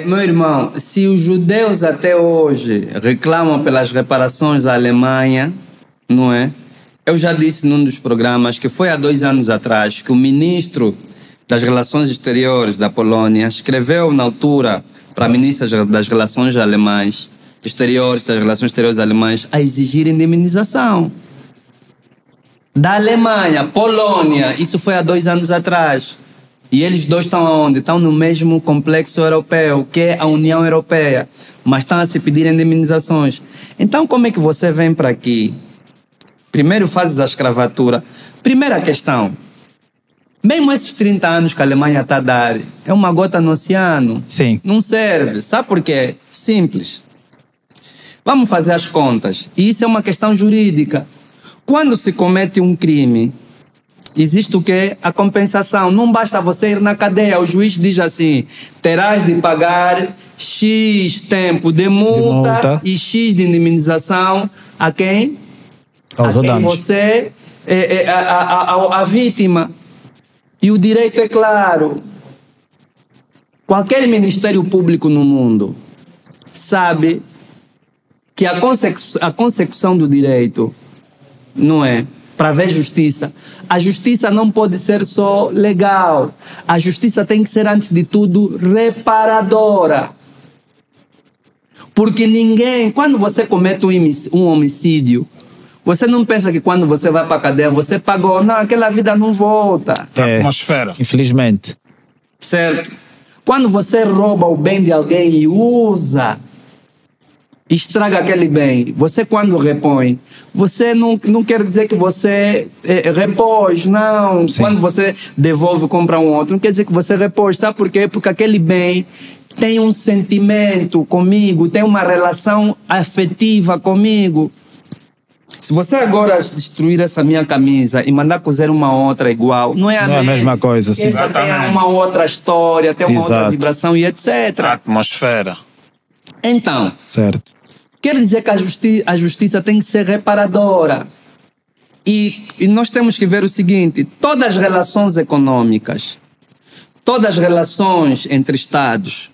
Meu irmão, se os judeus até hoje reclamam pelas reparações à Alemanha, não é? Eu já disse num dos programas que foi há 2 anos atrás que o ministro das Relações Exteriores da Polônia escreveu na altura para a ministra das Relações Exteriores alemãs a exigir indemnização. Da Alemanha, Polônia, isso foi há 2 anos atrás. E eles dois estão aonde? Estão no mesmo complexo europeu, que é a União Europeia, mas estão a se pedir indemnizações. Então, como é que você vem para aqui? Primeiro fazes a escravatura. Primeira questão. Mesmo esses 30 anos que a Alemanha está a dar, é uma gota no oceano. Sim. Não serve. Sabe por quê? Simples. Vamos fazer as contas. E isso é uma questão jurídica. Quando se comete um crime, existe o quê? A compensação. Não basta você ir na cadeia. O juiz diz assim, terás de pagar X tempo de multa e X de indemnização a quem? Causou danos. Você, a vítima. E o direito é claro. Qualquer ministério público no mundo sabe que a consecução do direito, não é? Para haver justiça. A justiça não pode ser só legal. A justiça tem que ser, antes de tudo, reparadora. Porque ninguém, quando você comete um homicídio, você não pensa que quando você vai para a cadeia, você pagou. Não, aquela vida não volta. Atmosfera. Infelizmente. Certo? Quando você rouba o bem de alguém e usa, estraga aquele bem, você quando repõe, você não quer dizer que você repôs, não. Sim. Quando você devolve, compra um outro, não quer dizer que você repôs. Sabe por quê? Porque aquele bem tem um sentimento comigo, tem uma relação afetiva comigo. Se você agora destruir essa minha camisa e mandar cozer uma outra igual, não é a mesma coisa. Sim. Essa tem uma outra história, tem uma outra vibração e etc. A atmosfera. Então, certo. Quer dizer que a justiça tem que ser reparadora. E nós temos que ver o seguinte, todas as relações econômicas, todas as relações entre Estados,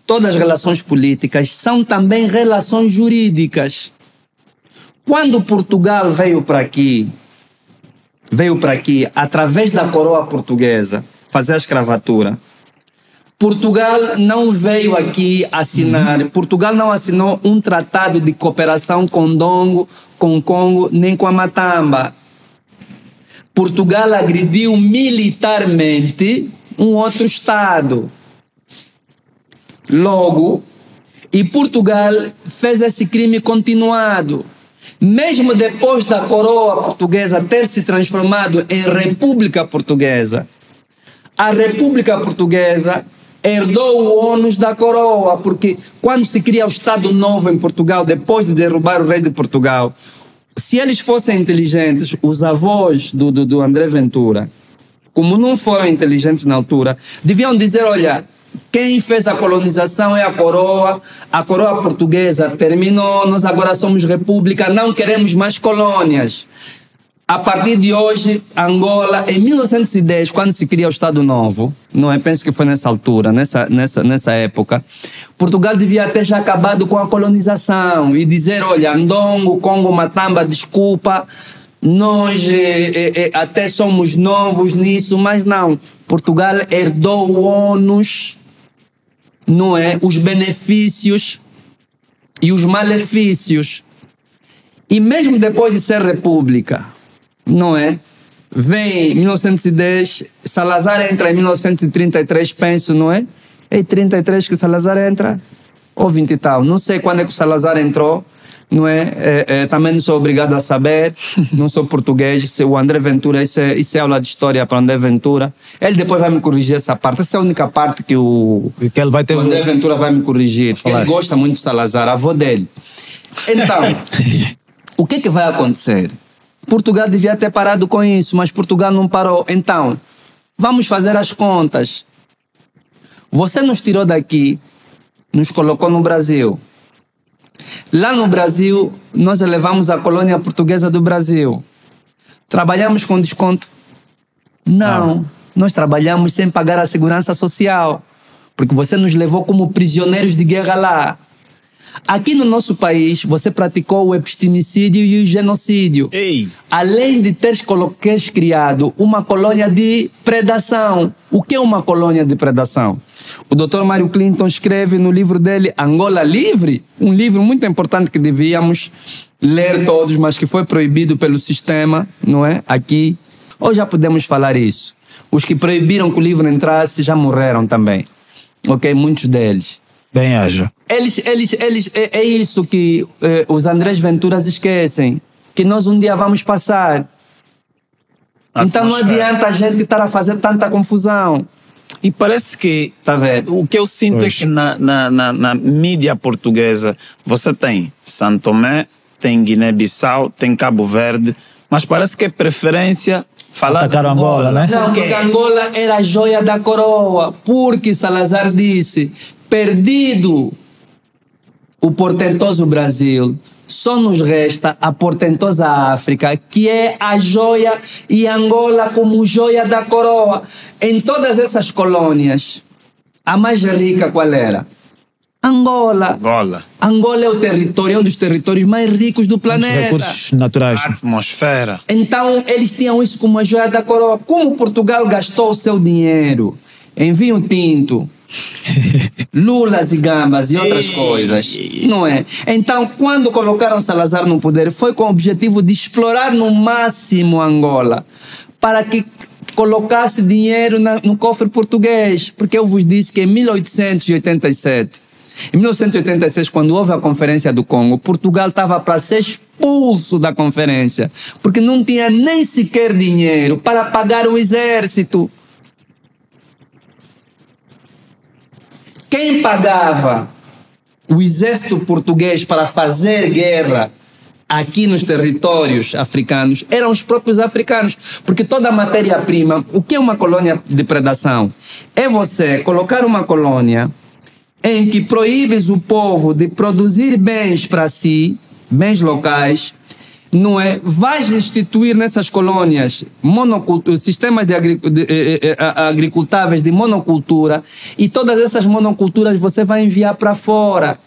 todas as relações políticas são também relações jurídicas. Quando Portugal veio para aqui através da coroa portuguesa fazer a escravatura, Portugal não veio aqui assinar, Portugal não assinou um tratado de cooperação com Dongo, com Congo, nem com a Matamba. Portugal agrediu militarmente um outro Estado. Logo, e Portugal fez esse crime continuado. Mesmo depois da coroa portuguesa ter se transformado em República Portuguesa, a República Portuguesa herdou o ônus da coroa, porque quando se cria o Estado Novo em Portugal, depois de derrubar o rei de Portugal, se eles fossem inteligentes, os avós do André Ventura, como não foram inteligentes na altura, deviam dizer, olha, quem fez a colonização é a coroa portuguesa terminou, nós agora somos república, não queremos mais colônias. A partir de hoje, Angola, em 1910, quando se cria o Estado Novo, não é? Penso que foi nessa altura, nessa época, Portugal devia ter já acabado com a colonização e dizer, olha, Ndongo, Congo, Matamba, desculpa, nós até somos novos nisso, mas não. Portugal herdou o ônus, não é? Os benefícios e os malefícios. E mesmo depois de ser república, não é? Vem 1910, Salazar entra em 1933, penso, não é? É 33 que Salazar entra? Ou 20 e tal. Não sei quando é que o Salazar entrou, não é? Também não sou obrigado a saber, não sou português. O André Ventura, isso é aula de história para André Ventura. Ele depois vai me corrigir essa parte. Essa é a única parte que o André Ventura vai me corrigir. Ele gosta muito do Salazar, avô dele. Então, o que vai acontecer? Portugal devia ter parado com isso, mas Portugal não parou. Então, vamos fazer as contas. Você nos tirou daqui, nos colocou no Brasil. Lá no Brasil, nós elevamos a colônia portuguesa do Brasil. Trabalhamos com desconto? Não. Nós trabalhamos sem pagar a segurança social, porque você nos levou como prisioneiros de guerra lá. Aqui no nosso país, você praticou o epistemicídio e o genocídio. Ei. Além de teres criado uma colônia de predação. O que é uma colônia de predação? O Dr. Mário Clinton escreve no livro dele, Angola Livre, um livro muito importante que devíamos ler todos, mas que foi proibido pelo sistema, não é? Aqui. Ou já podemos falar isso? Os que proibiram que o livro entrasse já morreram também. Ok? Muitos deles. Bem haja. É isso que os Andrés Venturas esquecem. Que nós um dia vamos passar. Então não adianta a gente estar a fazer tanta confusão. E parece que Tá vendo? o que eu sinto é que na mídia portuguesa você tem São Tomé, tem Guiné-Bissau, tem Cabo Verde, mas parece que é preferência falar Atacar de Angola, né? Não, porque Angola era a joia da coroa. Porque Salazar disse, perdido o portentoso Brasil, só nos resta a portentosa África, que é a joia, e Angola como joia da coroa. Em todas essas colônias, a mais rica qual era? Angola. Angola é o território, é um dos territórios mais ricos do Os planeta. recursos naturais. atmosfera. Então, eles tinham isso como a joia da coroa. Como Portugal gastou o seu dinheiro em vinho tinto, lulas e gambas e outras coisas, não é? Então, quando colocaram Salazar no poder, foi com o objetivo de explorar no máximo Angola, para que colocasse dinheiro no cofre português. Porque eu vos disse que em 1887, em 1986, quando houve a Conferência do Congo, Portugal estava para ser expulso da conferência, porque não tinha nem sequer dinheiro para pagar o exército. Quem pagava o exército português para fazer guerra aqui nos territórios africanos eram os próprios africanos, porque toda a matéria-prima, o que é uma colônia de predação? É você colocar uma colônia em que proíbes o povo de produzir bens para si, bens locais, não é? Vais instituir nessas colônias sistemas agricultáveis de monocultura, e todas essas monoculturas você vai enviar para fora.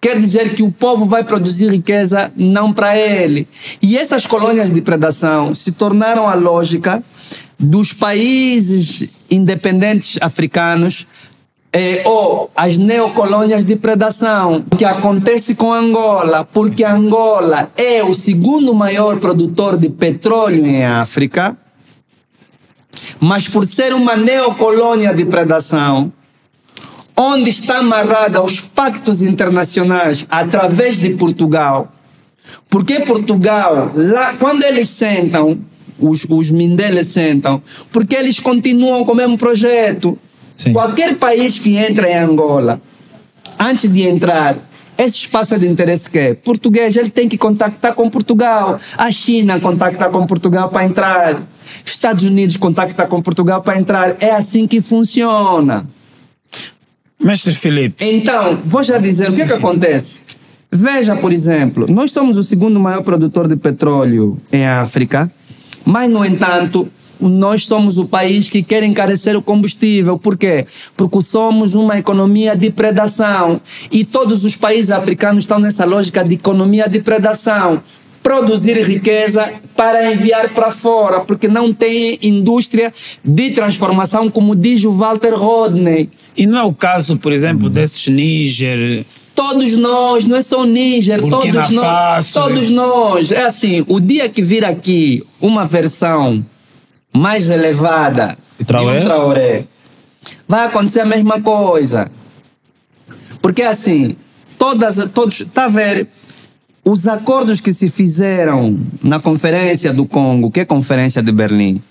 Quer dizer que o povo vai produzir riqueza não para ele. E essas colônias de predação se tornaram a lógica dos países independentes africanos, ou as neocolônias de predação, que acontece com Angola, porque Angola é o segundo maior produtor de petróleo em África, mas por ser uma neocolônia de predação, onde está amarrada aos pactos internacionais através de Portugal, porque Portugal, lá, quando eles sentam, os Mindeles sentam, porque eles continuam com o mesmo projeto. Sim. Qualquer país que entra em Angola, antes de entrar, esse espaço de interesse que é português, ele tem que contactar com Portugal. A China contacta com Portugal para entrar. Estados Unidos contacta com Portugal para entrar. É assim que funciona. Mestre Filipe. Então, vou já dizer o que acontece. Veja, por exemplo, nós somos o segundo maior produtor de petróleo em África, mas, no entanto, nós somos o país que quer encarecer o combustível. Por quê? Porque somos uma economia de predação. E todos os países africanos estão nessa lógica de economia de predação. Produzir riqueza para enviar para fora, porque não tem indústria de transformação, como diz o Walter Rodney. E não é o caso, por exemplo, desses Níger? Todos nós, não é só o Níger, Burkina Faso, todos nós. É assim, o dia que vir aqui uma versão mais elevada de um Traoré, vai acontecer a mesma coisa. Porque assim, todos, está a ver, os acordos que se fizeram na Conferência do Congo, que é a Conferência de Berlim,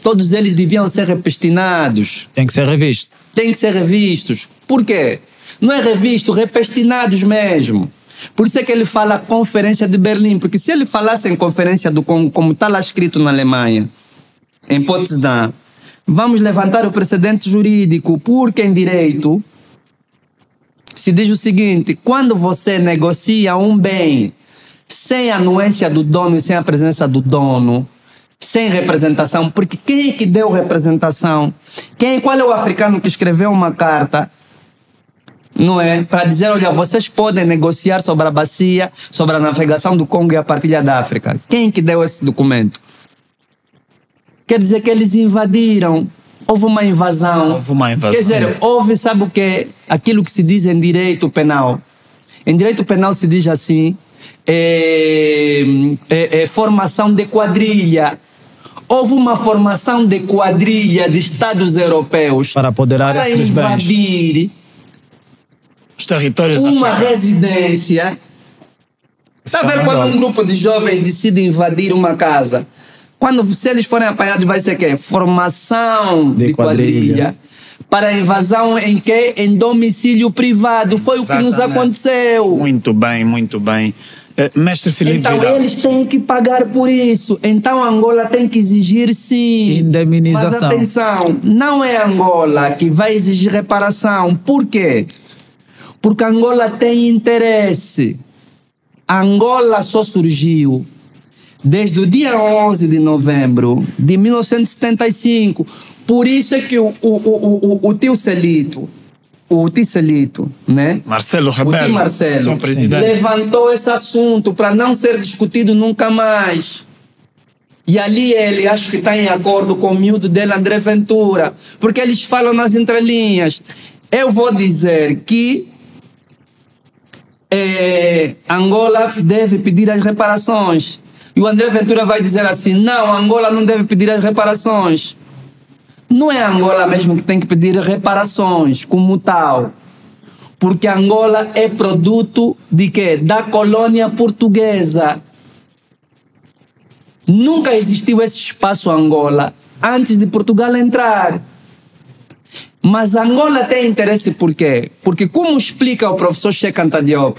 todos eles deviam ser repestinados. Tem que ser revisto. Tem que ser revistos. Por quê? Não é revisto, repestinados mesmo. Por isso é que ele fala Conferência de Berlim, porque se ele falasse em Conferência do Congo, como está lá escrito na Alemanha, em Potsdam, vamos levantar o precedente jurídico, porque em direito se diz o seguinte: quando você negocia um bem sem a anuência do dono e sem a presença do dono, sem representação, porque quem é que deu representação? Qual é o africano que escreveu uma carta, não é? Para dizer, olha, vocês podem negociar sobre a bacia, sobre a navegação do Congo e a partilha da África. Quem que deu esse documento? Quer dizer que eles invadiram. Houve uma invasão. Houve uma invasão. Quer dizer, houve, sabe o que? Aquilo que se diz em direito penal. Em direito penal se diz assim, formação de quadrilha. Houve uma formação de quadrilha de Estados europeus para apoderar esses bens, para invadir os territórios uma africanos. residência. Está a ver quando um grupo de jovens decide invadir uma casa? Se eles forem apanhados, vai ser quê? Formação de quadrilha. Para invasão em quê? Em domicílio privado. Foi Exatamente. O que nos aconteceu. Muito bem, muito bem. Mestre Filipe Então Vidal. Eles têm que pagar por isso. Então Angola tem que exigir sim indemnização. Mas atenção, não é Angola que vai exigir reparação. Por quê? Porque Angola tem interesse. Angola só surgiu desde o dia 11 de novembro de 1975. Por isso é que o tio Celito, né? Marcelo Rebelo, o tio Marcelo, levantou esse assunto para não ser discutido nunca mais. E ali ele, acho que está em acordo com o miúdo dele, André Ventura, porque eles falam nas entrelinhas. Eu vou dizer que Angola deve pedir as reparações. E o André Ventura vai dizer assim, não, Angola não deve pedir as reparações. Não é Angola mesmo que tem que pedir reparações como tal. Porque Angola é produto de quê? Da colônia portuguesa. Nunca existiu esse espaço Angola antes de Portugal entrar. Mas Angola tem interesse por quê? Porque, como explica o professor Cheikh Anta Diop,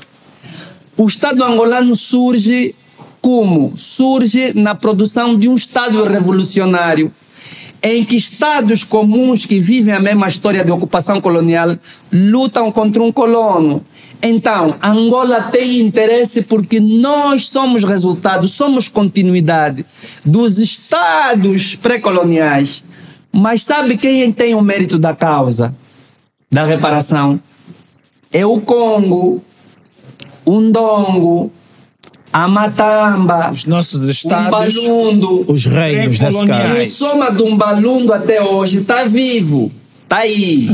o Estado angolano surge como? Surge na produção de um Estado revolucionário, em que Estados comuns que vivem a mesma história de ocupação colonial lutam contra um colono. Então, Angola tem interesse porque nós somos resultado, somos continuidade dos Estados pré-coloniais. Mas sabe quem tem o mérito da causa, da reparação? É o Congo, o Ndongo, a Matamba, os nossos estados, Umbalundo, os reinos nesse caso. E o soma do Umbalundo até hoje está vivo, está aí.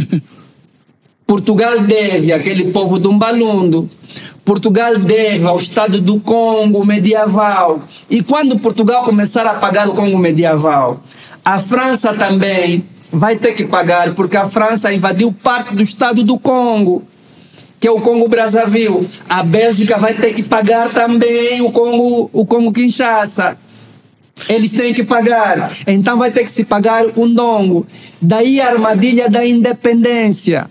Portugal deve àquele povo do Umbalundo. Portugal deve ao Estado do Congo medieval. E quando Portugal começar a pagar o Congo medieval, a França também vai ter que pagar, porque a França invadiu parte do Estado do Congo, que é o Congo-Brazzaville. A Bélgica vai ter que pagar também o Congo Kinshasa. Eles têm que pagar. Então vai ter que se pagar o Ndongo. Daí a armadilha da independência.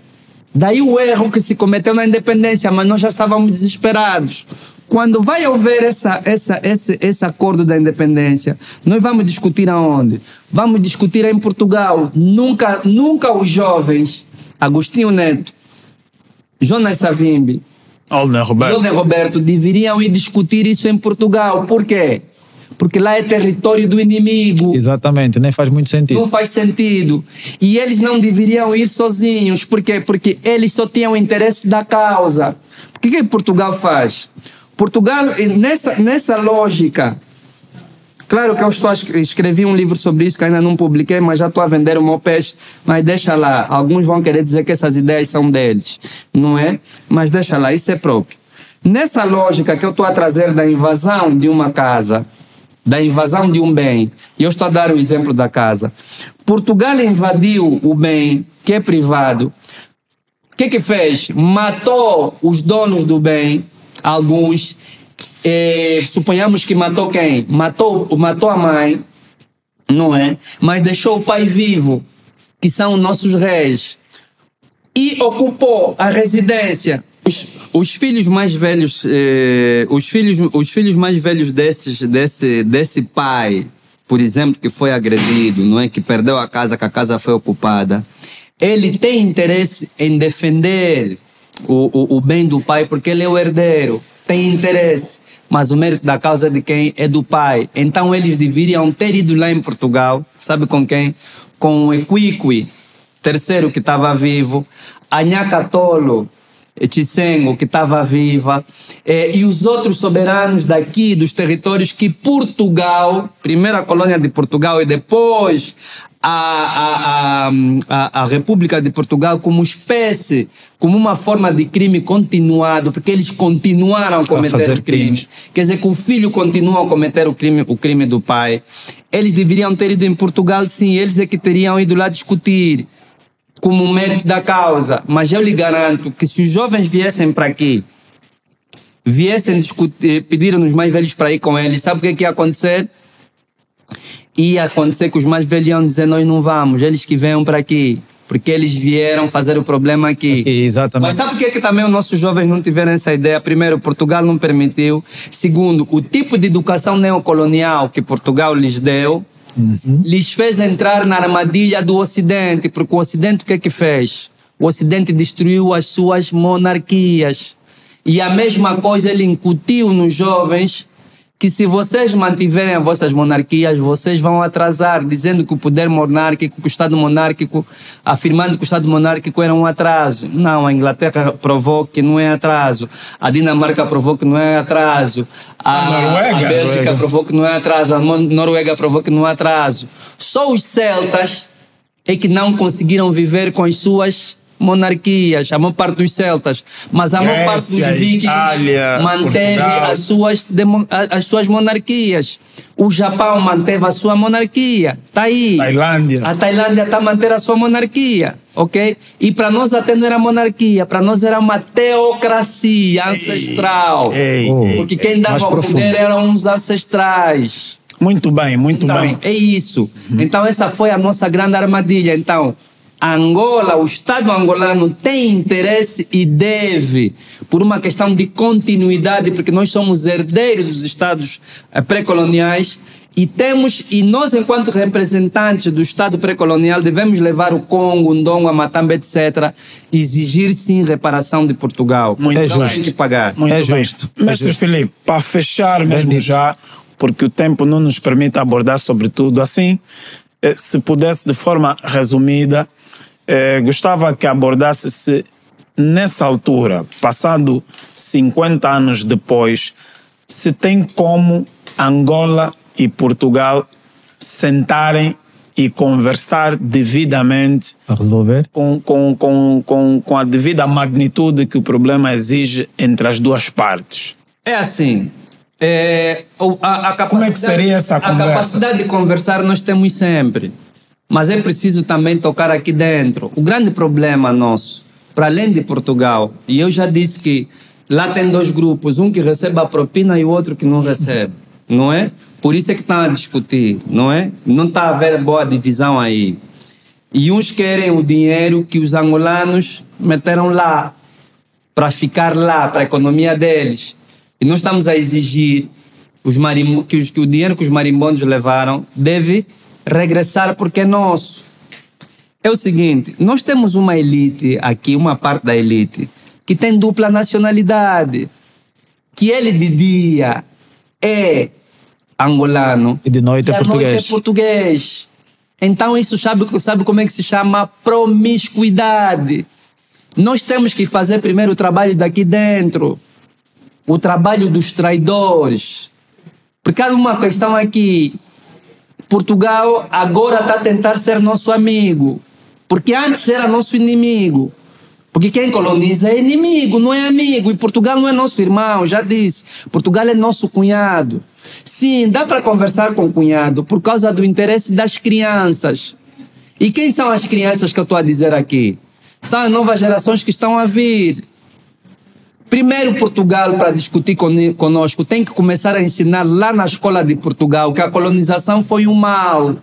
Daí o erro que se cometeu na independência, mas nós já estávamos desesperados. Quando vai haver esse acordo da independência, nós vamos discutir aonde? Vamos discutir em Portugal. Nunca os jovens, Agostinho Neto, Jonas Savimbi, Olden Roberto, deveriam ir discutir isso em Portugal. Por quê? Porque lá é território do inimigo. Exatamente, nem faz muito sentido. Não faz sentido. E eles não deveriam ir sozinhos. Por quê? Porque eles só tinham o interesse da causa. O que Portugal faz? Portugal, nessa lógica, claro que eu escrevi um livro sobre isso que ainda não publiquei, mas já estou a vender o meu peixe, mas deixa lá. Alguns vão querer dizer que essas ideias são deles, não é? Mas deixa lá, isso é próprio. Nessa lógica que eu estou a trazer da invasão de uma casa, da invasão de um bem, e eu estou a dar o exemplo da casa. Portugal invadiu o bem, que é privado. O que fez? Matou os donos do bem, alguns. Suponhamos que matou quem? Matou a mãe, não é? Mas deixou o pai vivo, que são nossos reis. E ocupou a residência. os filhos mais velhos, os filhos mais velhos desse pai, por exemplo, que foi agredido, não é, que perdeu a casa, que a casa foi ocupada, ele tem interesse em defender o bem do pai, porque ele é o herdeiro, tem interesse, mas o mérito da causa é de quem? É do pai. Então eles deveriam ter ido lá em Portugal, sabe com quem? Com o Equiqui, terceiro que estava vivo, a Nhacatolo Chisengo, que estava viva, e os outros soberanos daqui, dos territórios que Portugal, primeira colônia de Portugal e depois a República de Portugal, como espécie, como uma forma de crime continuado, porque eles continuaram a cometer crimes. Quer dizer que o filho continua a cometer o crime do pai. Eles deveriam ter ido em Portugal, sim, eles é que teriam ido lá discutir como mérito da causa, mas eu lhe garanto que se os jovens viessem para aqui, viessem discutir, pediram os mais velhos para ir com eles, sabe o que ia acontecer? Ia acontecer que os mais velhos iam dizer, nós não vamos, eles que venham para aqui, porque eles vieram fazer o problema aqui. Exatamente. Mas sabe por que também os nossos jovens não tiveram essa ideia? Primeiro, Portugal não permitiu. Segundo, o tipo de educação neocolonial que Portugal lhes deu, lhes fez entrar na armadilha do Ocidente, porque o Ocidente o que é que fez? O Ocidente destruiu as suas monarquias. E a mesma coisa ele incutiu nos jovens, que se vocês mantiverem as vossas monarquias, vocês vão atrasar, dizendo que o poder monárquico, que o Estado monárquico, afirmando que o Estado monárquico era um atraso. Não, a Inglaterra provou que não é atraso. A Dinamarca provou que não é atraso. A Bélgica provou que não é atraso. A Noruega provou que não é atraso. Só os celtas é que não conseguiram viver com as suas monarquias, a maior parte dos celtas, mas a maior parte dos vikings Itália, manteve as suas monarquias. O Japão manteve a sua monarquia, está aí. Tailândia. A Tailândia está a manter a sua monarquia, ok? E para nós até não era monarquia, para nós era uma teocracia ancestral, porque quem dava o poder eram os ancestrais. Muito bem, muito bem. É isso. Então essa foi a nossa grande armadilha. Então Angola, o Estado angolano tem interesse e deve, por uma questão de continuidade, porque nós somos herdeiros dos Estados pré-coloniais e nós, enquanto representantes do Estado pré-colonial, devemos levar o Congo, o Ndongo, a Matamba, etc., exigir sim reparação de Portugal. Muito bem. Tem que pagar. Muito bem. Mestre Filipe, para fechar mesmo já, porque o tempo não nos permite abordar sobre tudo assim, se pudesse de forma resumida, gostava que abordasse se nessa altura, passado 50 anos depois, se tem como Angola e Portugal sentarem e conversar devidamente a resolver com a devida magnitude que o problema exige entre as duas partes. É assim, como é que seria essa conversa? A capacidade de conversar nós temos sempre. Mas é preciso também tocar aqui dentro. O grande problema nosso, para além de Portugal, e eu já disse que lá tem dois grupos, um que recebe a propina e o outro que não recebe, não é? Por isso é que estão a discutir, não é? Não está a haver boa divisão aí. E uns querem o dinheiro que os angolanos meteram lá, para ficar lá, para a economia deles. E nós estamos a exigir que o dinheiro que os marimbondos levaram deve regressar porque é nosso. É o seguinte, nós temos uma elite aqui, uma parte da elite, que tem dupla nacionalidade, que ele de dia é angolano e de noite é português. Noite é português. Então isso sabe como é que se chama? Promiscuidade. Nós temos que fazer primeiro o trabalho daqui dentro, o trabalho dos traidores. Porque há uma questão aqui, Portugal agora está a tentar ser nosso amigo, porque antes era nosso inimigo. Porque quem coloniza é inimigo, não é amigo. E Portugal não é nosso irmão, já disse. Portugal é nosso cunhado. Sim, dá para conversar com o cunhado por causa do interesse das crianças. E quem são as crianças que eu estou a dizer aqui? São as novas gerações que estão a vir. Primeiro, Portugal, para discutir conosco, tem que começar a ensinar lá na escola de Portugal que a colonização foi um mal.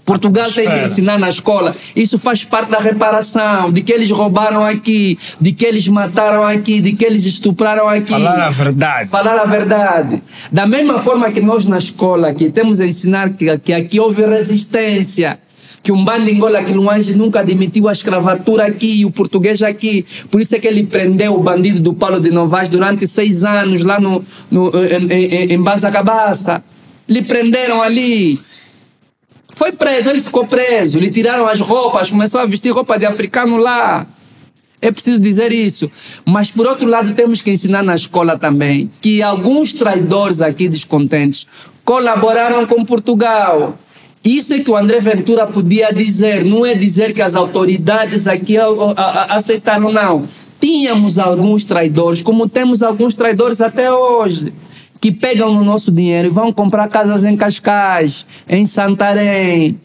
Portugal tem que ensinar na escola. Isso faz parte da reparação, de que eles roubaram aqui, de que eles mataram aqui, de que eles estupraram aqui. Falar a verdade. Falar a verdade. Da mesma forma que nós na escola aqui temos a ensinar que aqui houve resistência, que um bando Angola, que Luange nunca admitiu a escravatura aqui, o português aqui. Por isso é que ele prendeu o bandido do Paulo de Novaes durante 6 anos lá em Banzacabaça. Lhe prenderam ali. Foi preso, ele ficou preso. Lhe tiraram as roupas, começou a vestir roupa de africano lá. É preciso dizer isso. Mas, por outro lado, temos que ensinar na escola também que alguns traidores aqui descontentes colaboraram com Portugal. Isso é que o André Ventura podia dizer, não é dizer que as autoridades aqui aceitaram, não. Tínhamos alguns traidores, como temos alguns traidores até hoje, que pegam no nosso dinheiro e vão comprar casas em Cascais, em Santarém,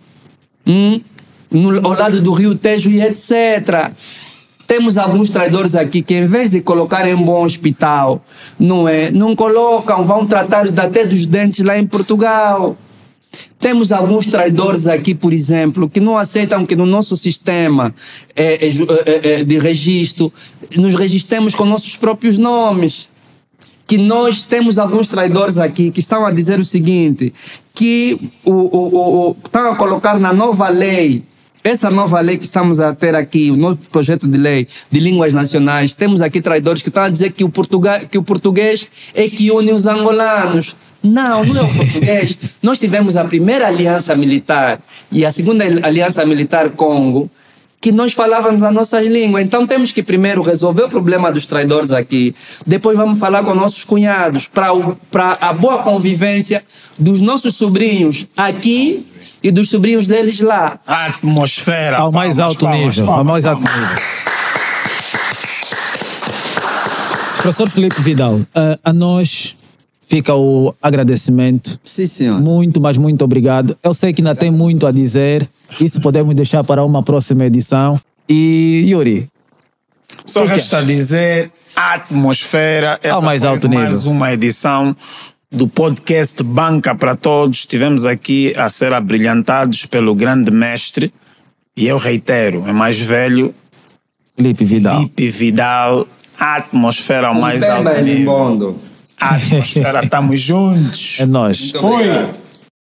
ao lado do Rio Tejo e etc. Temos alguns traidores aqui que, em vez de colocar em bom hospital, não colocam, vão tratar até dos dentes lá em Portugal. Temos alguns traidores aqui, por exemplo, que não aceitam que no nosso sistema de registro nos registremos com nossos próprios nomes. Que nós temos alguns traidores aqui que estão a dizer o seguinte, que estão a colocar na nova lei, essa nova lei que estamos a ter aqui, o novo projeto de lei de línguas nacionais, temos aqui traidores que estão a dizer que o português é que une os angolanos. Não é o português. Nós tivemos a primeira aliança militar e a segunda aliança militar Congo, que nós falávamos as nossas línguas. Então temos que primeiro resolver o problema dos traidores aqui, depois vamos falar com nossos cunhados para a boa convivência dos nossos sobrinhos aqui e dos sobrinhos deles lá. A atmosfera. Ao mais alto nível. Ao mais alto nível. Professor Filipe Vidal, a nós fica o agradecimento. Sim, senhor. Muito, mas muito obrigado. Eu sei que ainda tem muito a dizer. Isso podemos deixar para uma próxima edição. E, Yuri? Só resta dizer, a atmosfera. Essa ao mais foi alto nível. Mais uma edição do podcast Banca para Todos. Estivemos aqui a ser abrilhantados pelo grande mestre. E eu reitero, é mais velho. Filipe Vidal. Filipe Vidal. A atmosfera ao mais alto nível. A atmosfera, estamos juntos. É nós. Foi.